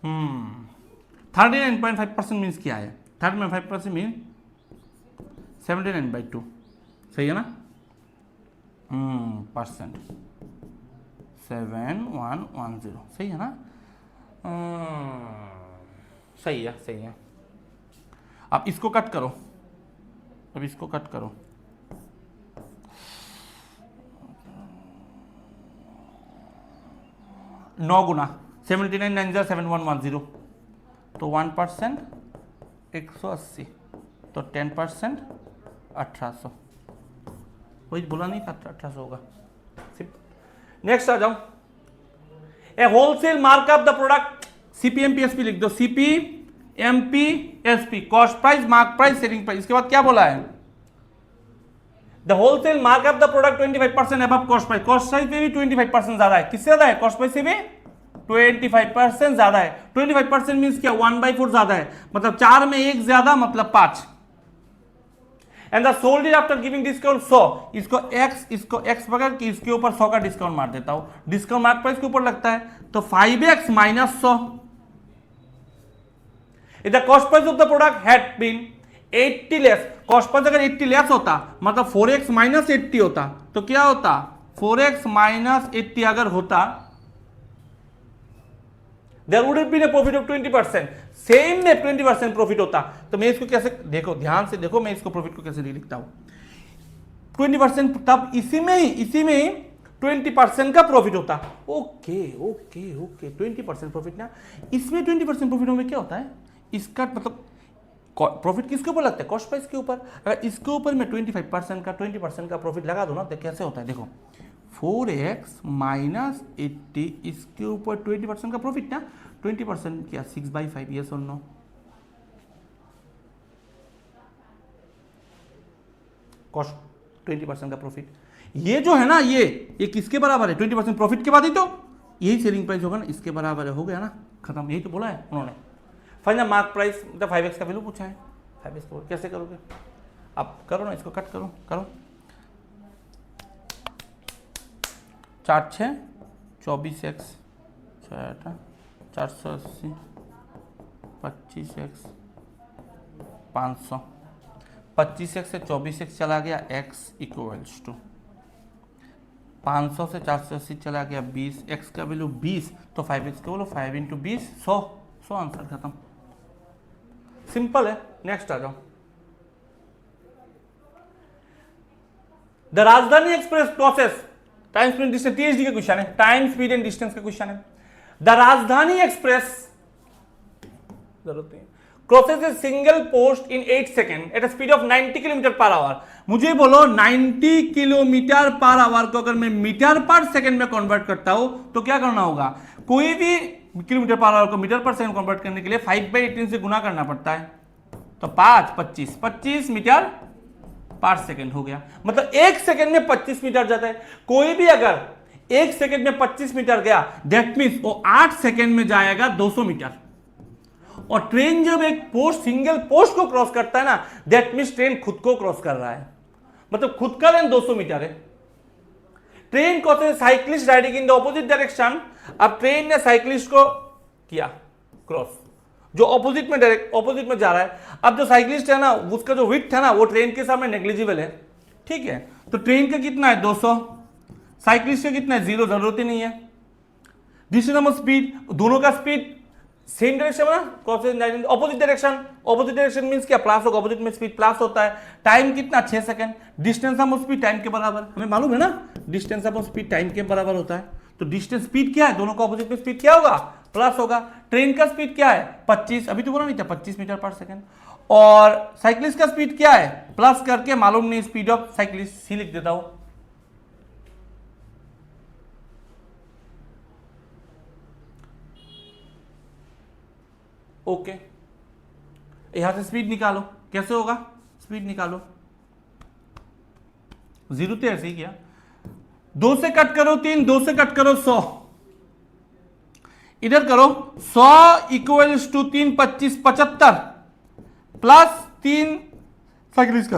हम्म 39.5% मीन्स क्या है, 39.5% मीन 79/2, सही है ना, परसेंट 7110, सही है ना, सही है सही है। अब इसको कट करो, अब इसको कट करो, नौ गुना 79 9 7110, तो 1% 180, तो 10% 1800, वही बोला नहीं था 1800 होगा। नेक्स्ट आ जाओ, a wholesale markup the product, CP MP SP लिख दो, CP MP SP, cost price, mark price, selling price, इसके बाद क्या बोला है, the wholesale markup the product 25% above cost price, cost price में भी 25% ज्यादा है, किससे ज्यादा है, कॉस्ट प्राइस से भी 25% ज्यादा है, 25% मींस क्या 1/4 ज्यादा है, मतलब 4 में 1 ज्यादा मतलब 5, and the sold it after giving discount 100, इसको x पकड़ के इसके ऊपर 100 का डिस्काउंट मार देता हूं, डिस्काउंट मार्क प्राइस के ऊपर लगता है, तो 5x minus 100, if the cost price of the product had been 80 less, cost price अगर 80 लेस होता मतलब 4x माइनस 80 होता, तो क्या होता 4x माइनस 80 अगर होता, there would have been a profit of 20%, same में 20% प्रॉफिट होता, तो मैं इसको कैसे, देखो ध्यान से देखो, मैं इसको प्रॉफिट को कैसे लिखता हूं, 20%, तब इसी में ही 20% का प्रॉफिट होता, ओके ओके ओके 20% प्रॉफिट ना, इसमें 20% प्रॉफिट में क्या होता है, इसका मतलब प्रॉफिट किसके ऊपर लगता है, कॉस्ट प्राइस के ऊपर, अगर इसके ऊपर मैं 20% का प्रॉफिट लगा दूं ना, तो कैसे होता है, देखो 4x माइनस 80, इसके ऊपर 20% का प्रॉफिट ना, 20% क्या 6/5, यस और नो, कॉस्ट 20% का प्रॉफिट, ये जो है ना ये किसके बराबर है, 20% प्रॉफिट के बाद ही तो यही सेलिंग प्राइस होगा ना, इसके बराबर है, हो गया ना, खत्म, यही तो बोला है उन्होंने। फाइनल मार्क प्राइस, मतलब 5x का वैल्यू पूछा है, 5x को कैसे करोगे, अब करो ना, इसको कट करो, 4 6 24x 6 480 25x 500, 25x से 24x चला गया, x इक्वल्स टू 500 से 480 चला गया 20, x का वैल्यू 20, तो 5x का वैल्यू 5 × 20 100, आंसर खत्म, सिंपल है। नेक्स्ट आ जाओ, the Rajdhani express process, time speed distance, THD का क्वेश्चन है, टाइम स्पीड एंड डिस्टेंस का क्वेश्चन है, द राजधानी एक्सप्रेस जरूरत नहीं, crosses a single post in 8 seconds at speed of 90 km/h, मुझे बोलो 90 km/h को अगर मैं मीटर पर सेकंड में कन्वर्ट करता हूं तो क्या करना होगा, कोई भी km/h को मीटर पर सेकंड कन्वर्ट करने के लिए 5/18 से गुना करना पड़ता है, तो 25 मीटर पर सेकंड हो गया, मतलब 1 सेकंड में 25 मीटर जाता है, कोई भी अगर 1 सेकंड में 25 मीटर गया, दैट मीन्स वो 8 सेकंड में जाएगा 200 मीटर, और ट्रेन जब एक पोस्ट सिंगल पोस्ट को क्रॉस करता है ना, दैट मीन्स ट्रेन खुद को क्रॉस कर रहा है, मतलब खुद का लेंथ 200 मीटर है। ट्रेन को cyclist riding in the opposite direction, अब ट्रेन ने साइक्लिस्ट को किया क्रॉस, जो ऑपोजिट में डायरेक्ट ऑपोजिट में जा रहा है। अब जो साइकिलिस्ट है ना उसका जो विड्थ है ना वो ट्रेन के सामने नेग्लिजिबल है, ठीक है। तो ट्रेन का कितना है 200, साइकिलिस्ट का कितना है 0, जरूरत ही नहीं है। डिस्टेंस ऑफ स्पीड, दोनों का स्पीड सेम डायरेक्शन में ना, opposite direction, opposite direction means क्या प्लस होगा, ऑपोजिट में स्पीड प्लस होता है। टाइम कितना 6 second, distance of speed time के बराबर, हमें मालूम है ना डिस्टेंस ऑफ स्पीड टाइम के बराबर होता है। तो डिस्टेंस स्पीड क्या है, दोनों का ऑपोजिट में स्पीड क्या होगा प्लस होगा। ट्रेन का स्पीड क्या है 25, अभी तो बोला नहीं था 25 मीटर पर सेकंड, और साइकिलिस्ट का स्पीड क्या है प्लस करके मालूम नहीं स्पीड ऑफ साइकिलिस्ट, सी लिख देता हूं। ओके यहां से स्पीड निकालो, कैसे होगा स्पीड निकालो, 0 तो ऐसे ही किया, 2 से कट करो 3, 2 से कट करो 100, इधर करो 100 इक्वल्स टू 3 25 75 प्लस 3 साइकिलिस्ट का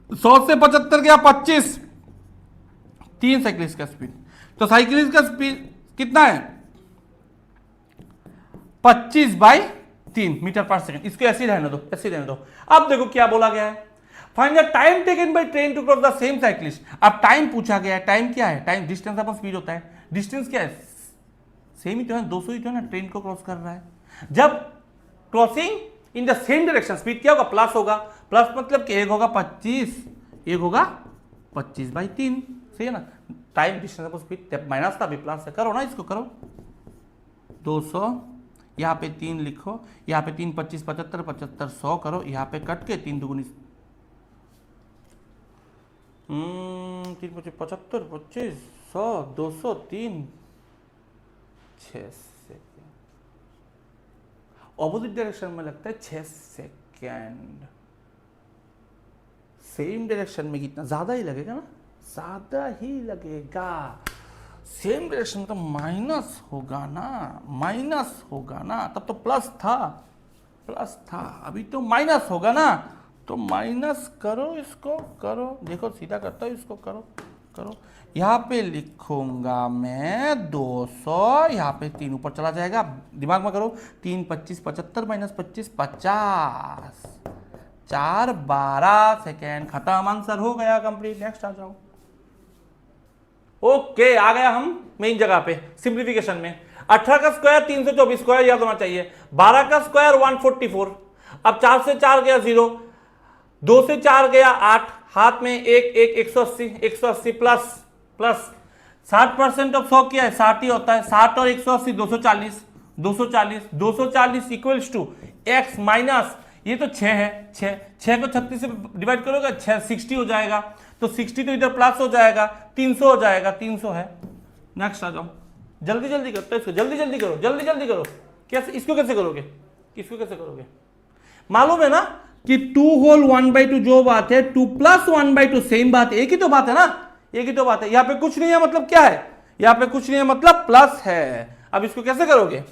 100 से 75 गया 25, 3 साइकिलिस्ट का स्पीड, तो साइकिलिस्ट का स्पीड कितना है 25/3 मीटर पर सेकंड। इसको ऐसे ही रहने दो, ऐसे ही रहने दो। अब देखो क्या बोला गया है, find the time taken by train to cross the same cyclist. अब टाइम पूछा गया है, टाइम क्या है, टाइम डिस्टेंस अपन स्पीड होता है, डिस्टेंस क्या है सेम ही तो है 200 ही तो है ना, ट्रेन को क्रॉस कर रहा है। जब crossing in the same direction speed क्या होगा प्लस होगा, प्लस मतलब कि एक होगा 25, एक होगा 25/3, सही है ना। Time distance of speed minus था अभी प्लस है, करो ना इसको करो, 200 यहाँ पे 3 लिखो, यहाँ पे 3 25 75 75 100 करो, यहाँ पे कट के 3 दुगुनी 3 25 75 25 100 200 3 6 सेकेंड, ऑपोजिट डायरेक्शन में लगता है 6 सेकेंड, सेम डायरेक्शन में कितना ज्यादा ही लगेगा ना, ज्यादा ही लगेगा। सेम डायरेक्शन में तो माइनस होगा ना, माइनस होगा ना, तब तो प्लस था, प्लस था, अभी तो माइनस होगा ना, तो माइनस करो, इसको करो, देखो सीधा करता हूं, इसको करो करो, यहाँ पे लिखूंगा मैं 200, यहाँ पे 3 ऊपर चला जाएगा, दिमाग में करो, 3 25 75 माइनस 25 50, 4 12 सेकेंड, खत्म, आंसर हो गया कंप्लीट। नेक्स्ट आ जाओ। ओके आ गया हम मेन जगह पे सिंप्लीफिकेशन में। 18 का स्क्वायर 324 स्क्वायर याद होना चाहिए, 12 का स्क्वायर 144, अब 4 से 4 गया 0, 2 से 4 गया 8, हाथ में 1 180 180 प्लस प्लस 60% ऑफ 100 क्या है 60 ही होता है, 60 और 180 240 240 240 इक्वल्स टू x माइनस ये तो 6 है, 6 को 36 से डिवाइड करोगे 6 60 हो जाएगा, तो 60 तो इधर प्लस हो जाएगा 300 हो जाएगा, 300 है। नेक्स्ट आ जाओ, जल्दी जल्दी करते इसको, जल्दी जल्दी करो, जल्दी जल्दी करो। कैसे इसको कैसे करोगे, इसको कैसे करोगे, मालूम है ना कि 2 होल 1/2 जो बात है 2 प्लस 1/2 सेम बात है, एक ही तो बात है ना, एक ही तो बात है। यहाँ पे कुछ नहीं है मतलब क्या है, यहाँ पे कुछ नहीं है मतलब प्लस है। अब इसको कैसे करोगे,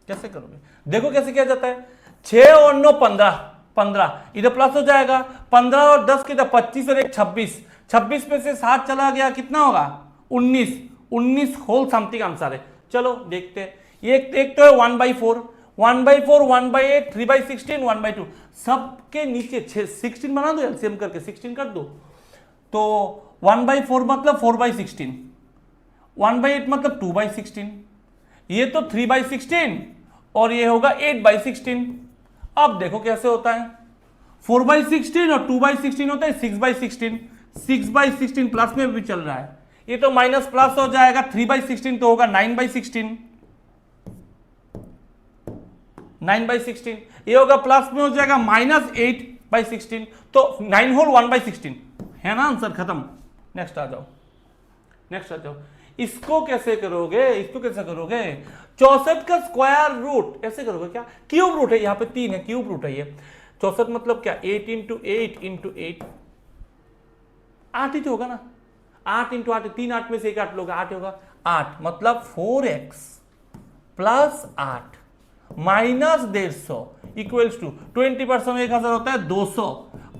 कैसे करोगे, देखो कैसे किया जाता है, 6 और 9 15 15, इधर प्लस हो जाएगा, 15 और 10 किधर 25 और 1 26, 26 में से 7 चला गया कितना होगा 19, 19 होल समथिंग आंसर है। चलो देखते हैं, एक तो है 1/4 1/4 1/8 3/16 1/2, सबके नीचे 16 बना दो एलसीएम करके 16 कर दो, तो 1/4 मतलब 4/16, 1/8 मतलब 2/16, ये तो 3/16 और ये होगा 8/16। अब देखो कैसे होता है, 4/16 और 2/16 होता है 6/16, 6/16 प्लस में भी चल रहा है, ये तो माइनस प्लस हो जाएगा, 3/16 तो होगा 9/16, 9/16, ये होगा प्लस में हो जाएगा माइनस 8/16, तो 9 होल 1/16 है ना, आंसर खत्म। नेक्स्ट आ जाओ, नेक्स्ट आ जाओ, इसको कैसे करोगे, इसको कैसे करोगे, 64 का स्क्वायर रूट ऐसे करोगे क्या, क्यूब रूट है, यहाँ पे 3 है, क्यूब रूट है ये, 64 मतलब क्या 8 इंटू 8 इंटू 8, 8 ही तो होगा ना, 8 इंटू 8, 3 8 में से 1 8 लोगे, 8 होगा, 8 मतलब 4x plus 8 minus 150 equals to 20% 1000 होता है 200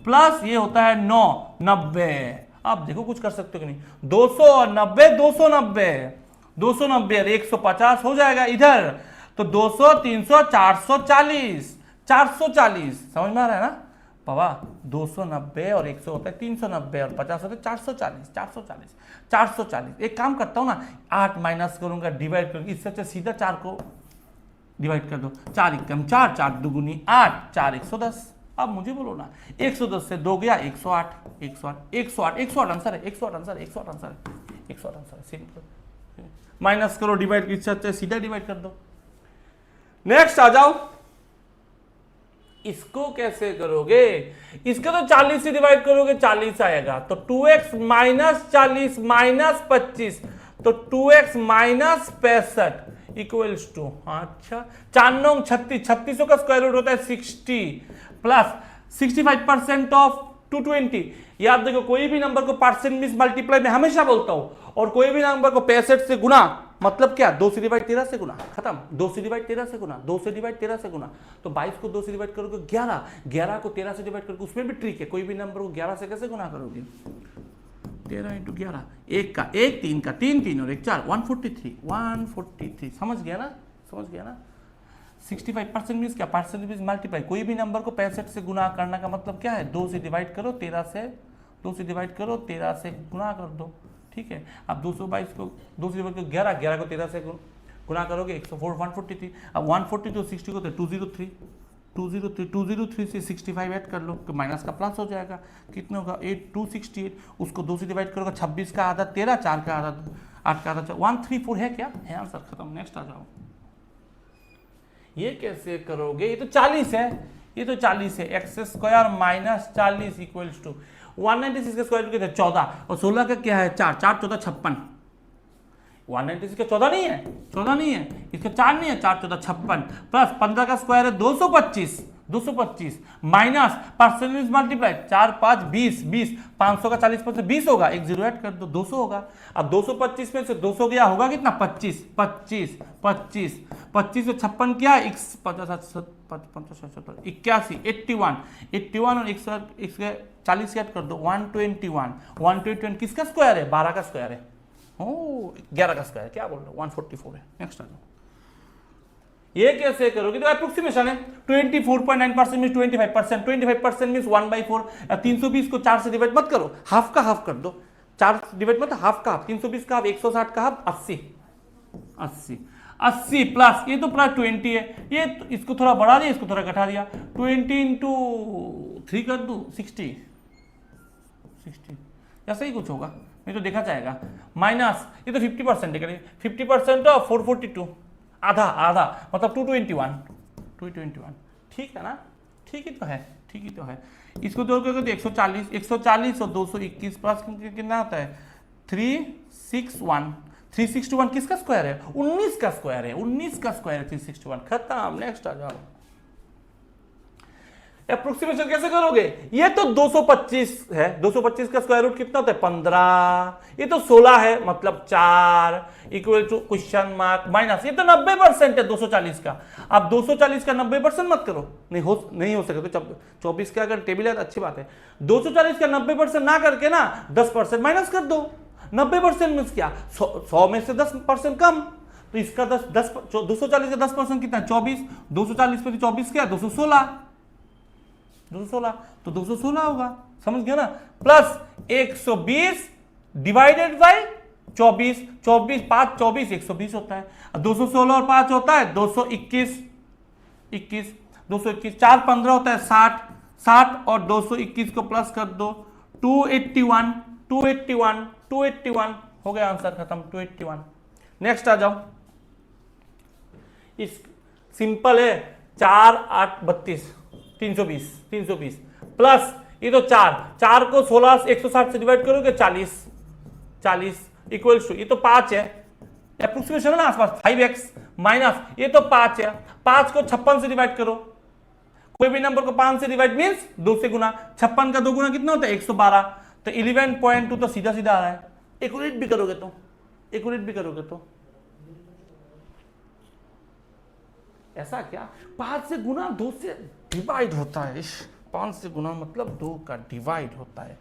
प्लस ये होता है 9 90। आप देखो कुछ कर सकते हो कि नहीं, 200 और 90 290 290 और 150 हो जाएगा इधर, तो 200, 300, 440, 440 समझ में आ रहा है ना बाबा। 290 और 100 होता है 390 और 50 होता है 440, 440, 440। एक काम करता हूँ ना, 8 माइनस करूंगा, डिवाइड करूंगा, इससे अच्छा सीधा 4 को डिवाइड कर दो। 4 एकम 4, 4 दुगुनी 8, 4 110। अब मुझे बोलो ना, 110 से 2 गया 108, 108, 108, 108 आंसर है, 108 आंसर है, 108 आंसर है, 108 आंसर है। सिंपल, माइनस करो, डिवाइड इससे अच्छा सीधा डिवाइड कर दो। नेक्स्ट आ जाओ, इसको कैसे करोगे? इसको तो 40 से डिवाइड करोगे 40 आएगा, तो 2x माइनस 40 माइनस 25, तो 2x माइनस 65 इक्वल्स टू, अच्छा 4 9 36, 36 का स्क्वायर रूट होता है 60 प्लस 65% ऑफ 220। याद देखो, कोई भी नंबर को परसेंट मिस मल्टीप्लाई में हमेशा बोलता हूं, और कोई भी नंबर को 65 से गुना मतलब क्या, 2 से डिवाइड 13 से गुना, खत्म। 2 से डिवाइड 13 से गुना, 2 से डिवाइड 13 से गुना, तो 22 को 2 से डिवाइड करोगे 11, 11 को 13 से डिवाइड करोगे, उसमें भी ट्रिक है, कोई भी नंबर को 11 से कैसे गुना करोगे, 13 इंटू 11, 1 का 1, 3 का 3, 3 और 1 4, 143, 143। समझ गया ना, समझ गया ना। 65% मीन्स क्या, परसेंट मीन्स मल्टीप्लाई। कोई भी नंबर को 65 से गुना करने का मतलब क्या है, 2 से डिवाइड करो 13 से, 2 से डिवाइड करो 13 से गुना कर दो, ठीक है। अब 222 को 2 से डिवाइड करो 11, 11 को 13 से गुना करोगे 104, 143। अब 142 60 को 203, 203, 203 से 65 ऐड कर लो तो माइनस का प्लस हो जाएगा, कितने होगा 8, 268। उसको 2 से डिवाइड करोगे 26 का आधा 13, 4 का आधा 8 का आधा 134 है क्या, है आंसर, खत्म। नेक्स्ट आ जाओ। ये कैसे करोगे, ये तो 40 है, ये तो 40 है, x square minus 40 equals to 196 का स्क्वायर रूट 14 और 16 का क्या है 4, 4 14 56। 196 का 14 नहीं है, 14 नहीं है, इसका 4 नहीं है, 4 14 56 प्लस 15 का स्क्वायर है 225, 225 माइनस परसेंटेज मल्टीप्लाई 4 5 20, 20 500 का 40% 20 होगा, एक जीरो ऐड कर दो 200 होगा। अब 225 में से 200 गया होगा कितना 25, 25 25 25 में 56 क्या 51 81 और 140 ऐड कर दो 121, 121 किसका स्क्वायर है 12 का स्क्वायर है, ओ 11 का स्क्वायर, क्या बोल रहे हो 144 है। नेक्स्ट आ जाओ। ये कैसे करोगे, तो अप्रोक्सीमेशन है। 24.9% मींस 25%, 25% मींस 1/4। 320 को 4 से डिवाइड मत करो, हाफ का हाफ कर दो, 4 डिवाइड मत, हाफ का हाफ, 320 का हाफ 160 का हाफ 80, 80 80 प्लस ये तो प्लस 20 है, ये तो इसको थोड़ा बढ़ा दिया, इसको थोड़ा घटा दिया, 20 इंटू 3 कर दूं 60, 60 ऐसा ही कुछ होगा, नहीं तो देखा जाएगा। माइनस ये तो 50% है, 50% ऑफ 442, आधा आधा मतलब 221, 221, ठीक है ना, ठीक ही तो है, ठीक ही तो है। इसको जोड़ करके तो 140, 140 और 221 प्लस कितना होता है 361, 361 किसका स्क्वायर है 19 का स्क्वायर है, 19 का स्क्वायर है 361, खत्म। नेक्स्ट आ जाओ। अप्रोक्सीमेशन कैसे करोगे, ये तो 225 है, 225 का स्क्वायर रूट कितना होता है 15, ये तो 16 है मतलब 4 equal to question mark minus, ये तो 90% है 240 का। अब 240 का 90% मत करो, नहीं हो सके तो 24 का अगर टेबल है तो अच्छी बात है। 240 का 90% ना करके ना 10% माइनस कर दो। 90% मीन्स क्या 100 में से 10% कम, तो इसका 240 का 10% कितना 24, 240 पे 24 क्या 216, 216 तो 216 होगा, समझ गया ना। प्लस 120 डिवाइडेड बाय 24, 24 5 24 120 होता है, 216 और 5 होता है 221, 21 221 4 15 होता है 60, 60 और 221 को प्लस कर दो 281, 281, 281 हो गया आंसर, खत्म 281। नेक्स्ट आ जाओ। इस सिंपल है 4 8 32 320, 320 प्लस ये तो 4 को 16 160 से डिवाइड करोगे 40, 40 इक्वल्स टू ये तो 5 है, अप्रोक्सीमेशन है ना आसपास 5x माइनस ये तो 5 है, 5 को 56 से डिवाइड करो, कोई भी नंबर को 5 से डिवाइड मींस 2 से गुना, 56 का 2 गुना कितना होता है 112, तो 11.2 तो सीधा सीधा आ रहा है। एक्यूरेट भी करोगे तो, एक्यूरेट भी करोगे तो ऐसा क्या 5 से गुना 2 से डिवाइड होता है, 5 से गुना मतलब 2 का डिवाइड होता है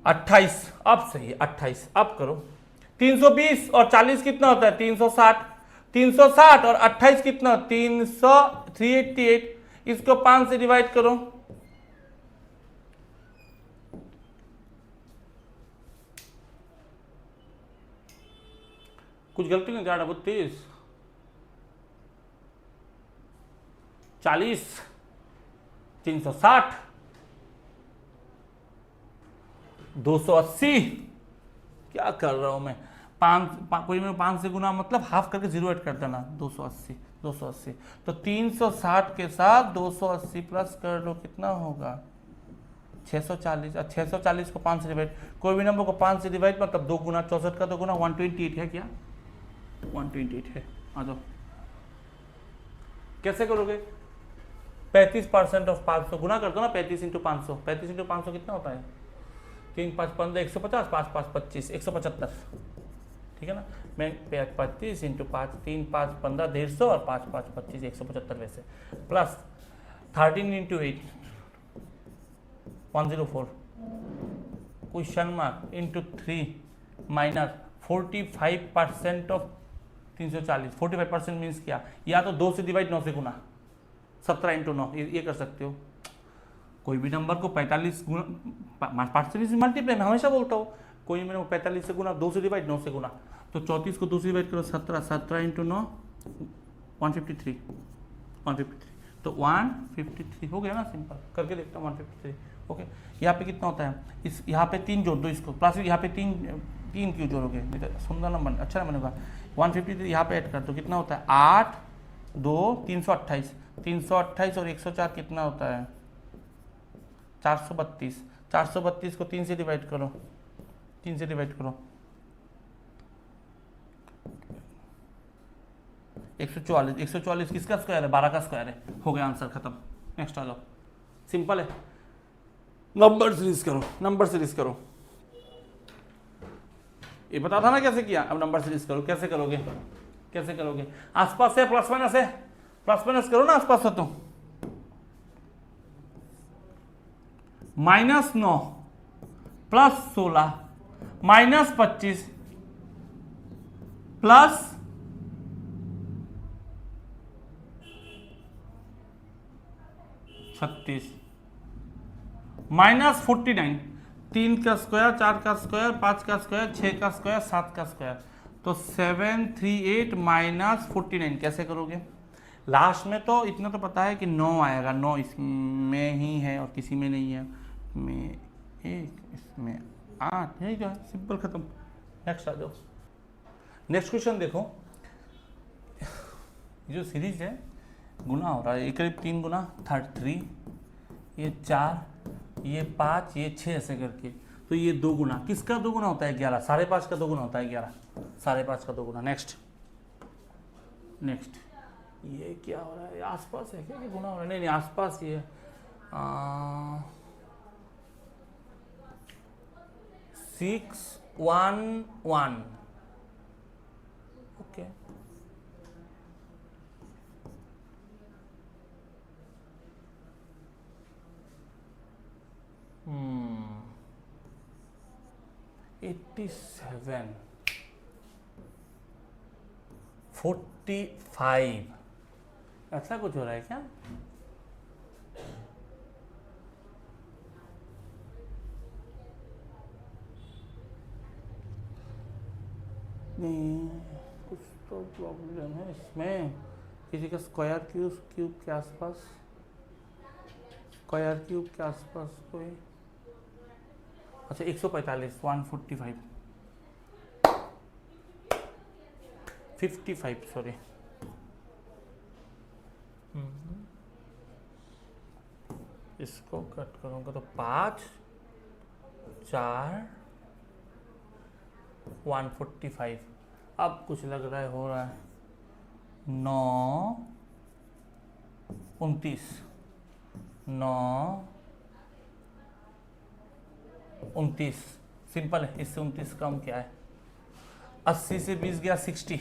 28, अब सही 28, अब करो 320 और 40 कितना होता है 360, 360 और 28 कितना 388, इसको 5 से डिवाइड करो, कुछ गलती नहीं, 32, 40, 360, 280, क्या कर रहा हूं मैं, कोई में 5 से गुना मतलब हाफ करके जीरो ऐड कर देना, 280, 280, तो 360 के साथ 280 प्लस कर लो, कितना होगा 640, 640 को 5 से डिवाइड, कोई भी नंबर को 5 से डिवाइड मतलब 2 गुना, 64 का 2 गुना 128 है, क्या 128 है। आ जाओ, कैसे करोगे, 35% ऑफ 500 गुना कर दो ना, 35 इंटू 500, 35 इंटू 500 कितना होता है, 3 5 15 150, 5 5 25 175, ठीक है ना, मैं 35 इंटू 5, 3 5 15 150 और 5 5 25 175 वैसे, plus 13 into 8 104, question mark into 3 minus 45% of 340, 45% means क्या, या तो 2 से डिवाइड 9 से गुना, 17 इंटू 9, ये कर सकते हो, कोई भी नंबर को 45 गुना 5 से मल्टीप्लाई, मैं हमेशा बोलता हूँ, कोई भी नंबर 45 से गुना, 2 से डिवाइड 9 से गुना, तो 34 को 2 से डिवाइड करो 17, 17 इंटू 9 153, 153, तो 153 हो गया ना, सिंपल करके देखता हूँ 153, ओके। यहाँ पे कितना होता है, इस यहाँ पे 3 जोड़ दो इसको, प्लस यहाँ पे 3 क्यों जोड़ोगे, सुंदर नंबर, अच्छा नंबर होगा, 153 यहाँ पे ऐड कर दो, कितना होता है 8 2 328, 328 और 104 कितना होता है 432, 432 को 3 से डिवाइड करो, 3 से डिवाइड करो 144, 144 किसका स्क्वायर है, 12 का स्क्वायर है, हो गया आंसर खत्म। नेक्स्ट आ जाओ, सिंपल है, नंबर सीरीज करो, नंबर सीरीज करो, ये बता था ना कैसे किया, अब नंबर सीरीज करो, कैसे करोगे, कैसे करोगे, आसपास है प्लस माइनस है, प्लस माइनस करो ना आसपास है, तो -9 प्लस 16 -25 प्लस 36 -49, 3 का स्क्वायर, 4 का स्क्वायर, 5 का स्क्वायर, 6 का स्क्वायर, 7 का स्क्वायर, तो 738 -49 कैसे करोगे, लास्ट में तो इतना तो पता है कि 9 आएगा, 9 इसमें ही है और किसी में नहीं है, में 1 इसमें 8, यही क्या, सिंपल खत्म। नेक्स्ट आ जाओ, नेक्स्ट क्वेश्चन देखो, जो सीरीज है गुना हो रहा है, एक करीब 3 गुना 33, ये 4, ये 5, ये 6 ऐसे करके, तो ये 2 गुना, किसका 2 गुना होता है 11, 5.5 का 2 गुना होता है 11, 5.5 का 2 गुना। नेक्स्ट नेक्स्ट, ये क्या हो रहा है, आसपास है क्या, ये गुना हो रहा है, नहीं नहीं आसपास, ये 611, ओके, Hmm. 87, 45, ऐसा कुछ हो रहा है क्या? नहीं, कुछ तो प्रॉब्लम है इसमें, किसी का स्क्वायर क्यूब के आसपास, स्क्वायर क्यूब के आसपास कोई, अच्छा 145, 145, 55 सॉरी, इसको कट करूँगा तो 5 4 145, अब कुछ लग रहा है, हो रहा है 9 29, 9 29, सिंपल है, इससे 29 कम क्या है, 80 से 20 गया 60,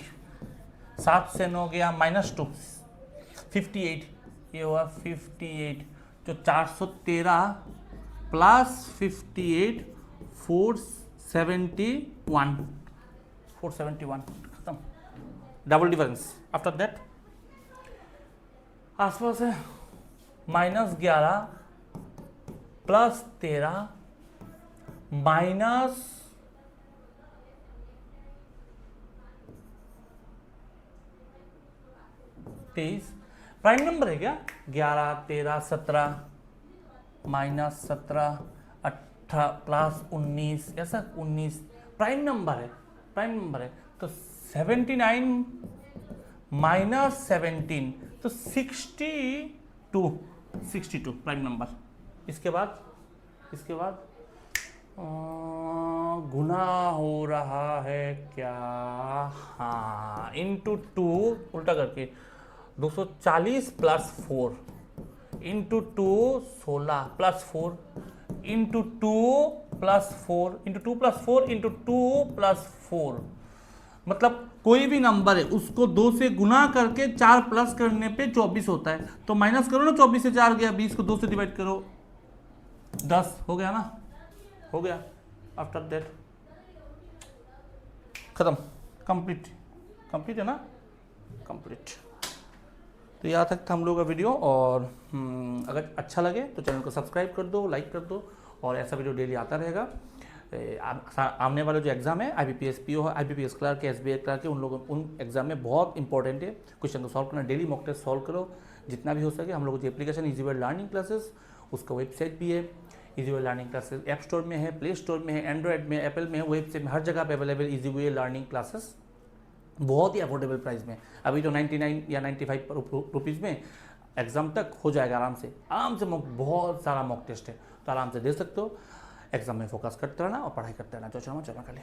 7 से 9 गया -2 58, ये हुआ 58, तो 413 प्लस 58 471 खत्म, डबल डिफरेंस। आफ्टर दैट आसपास है -11 +13 -23। प्राइम नंबर है क्या? 11, 13, 17 -17 18 +19 ऐसा 19 प्राइम नंबर है, प्राइम नंबर है। तो 79 -17 तो 62 प्राइम नंबर। इसके बाद गुना हो रहा है क्या? हाँ, इंटू 2 उल्टा करके 240 +4 इंटू 2 16 +4 इंटू 2 +4 इंटू 2 +4 इंटू 2 +4 मतलब कोई भी नंबर है उसको 2 से गुना करके 4 प्लस करने पे 24 होता है। तो माइनस करो ना, 24 से 4 गया, 20 को 2 से डिवाइड करो 10 हो गया ना, हो गया। आफ्टर दैट खत्म, कंप्लीट है ना, कंप्लीट। तो यहाँ तक था हम लोग का वीडियो। और अगर अच्छा लगे तो चैनल को सब्सक्राइब कर दो, लाइक कर दो, और ऐसा वीडियो डेली आता रहेगा। आने वाले जो एग्जाम है IBPS PO है, IBPS क्लर्क है, SBI क्लर्क है, उन एग्जाम में बहुत इंपॉर्टेंट है क्वेश्चन को सॉल्व करना। डेली मॉक टेस्ट सॉल्व करो जितना भी हो सके। हम लोग जो एप्लीकेशन इजीवेल लर्निंग क्लासेस, उसका वेबसाइट भी है। इजीवेल लर्निंग क्लासेस ऐप स्टोर में है, प्ले स्टोर में है, एंड्रॉयड में, एप्पल में है, वेबसाइट में, हर जगह पे अवेलेबल इजीवेल लर्निंग क्लासेस बहुत ही अफोर्डेबल प्राइस में। अभी तो 99 या 95 रुपीज़ में एग्ज़ाम तक हो जाएगा आराम से बहुत सारा मॉक टेस्ट है, तो आराम से दे सकते हो। एग्जाम में फोकस करते रहना और पढ़ाई करते रहना। चलो खाली।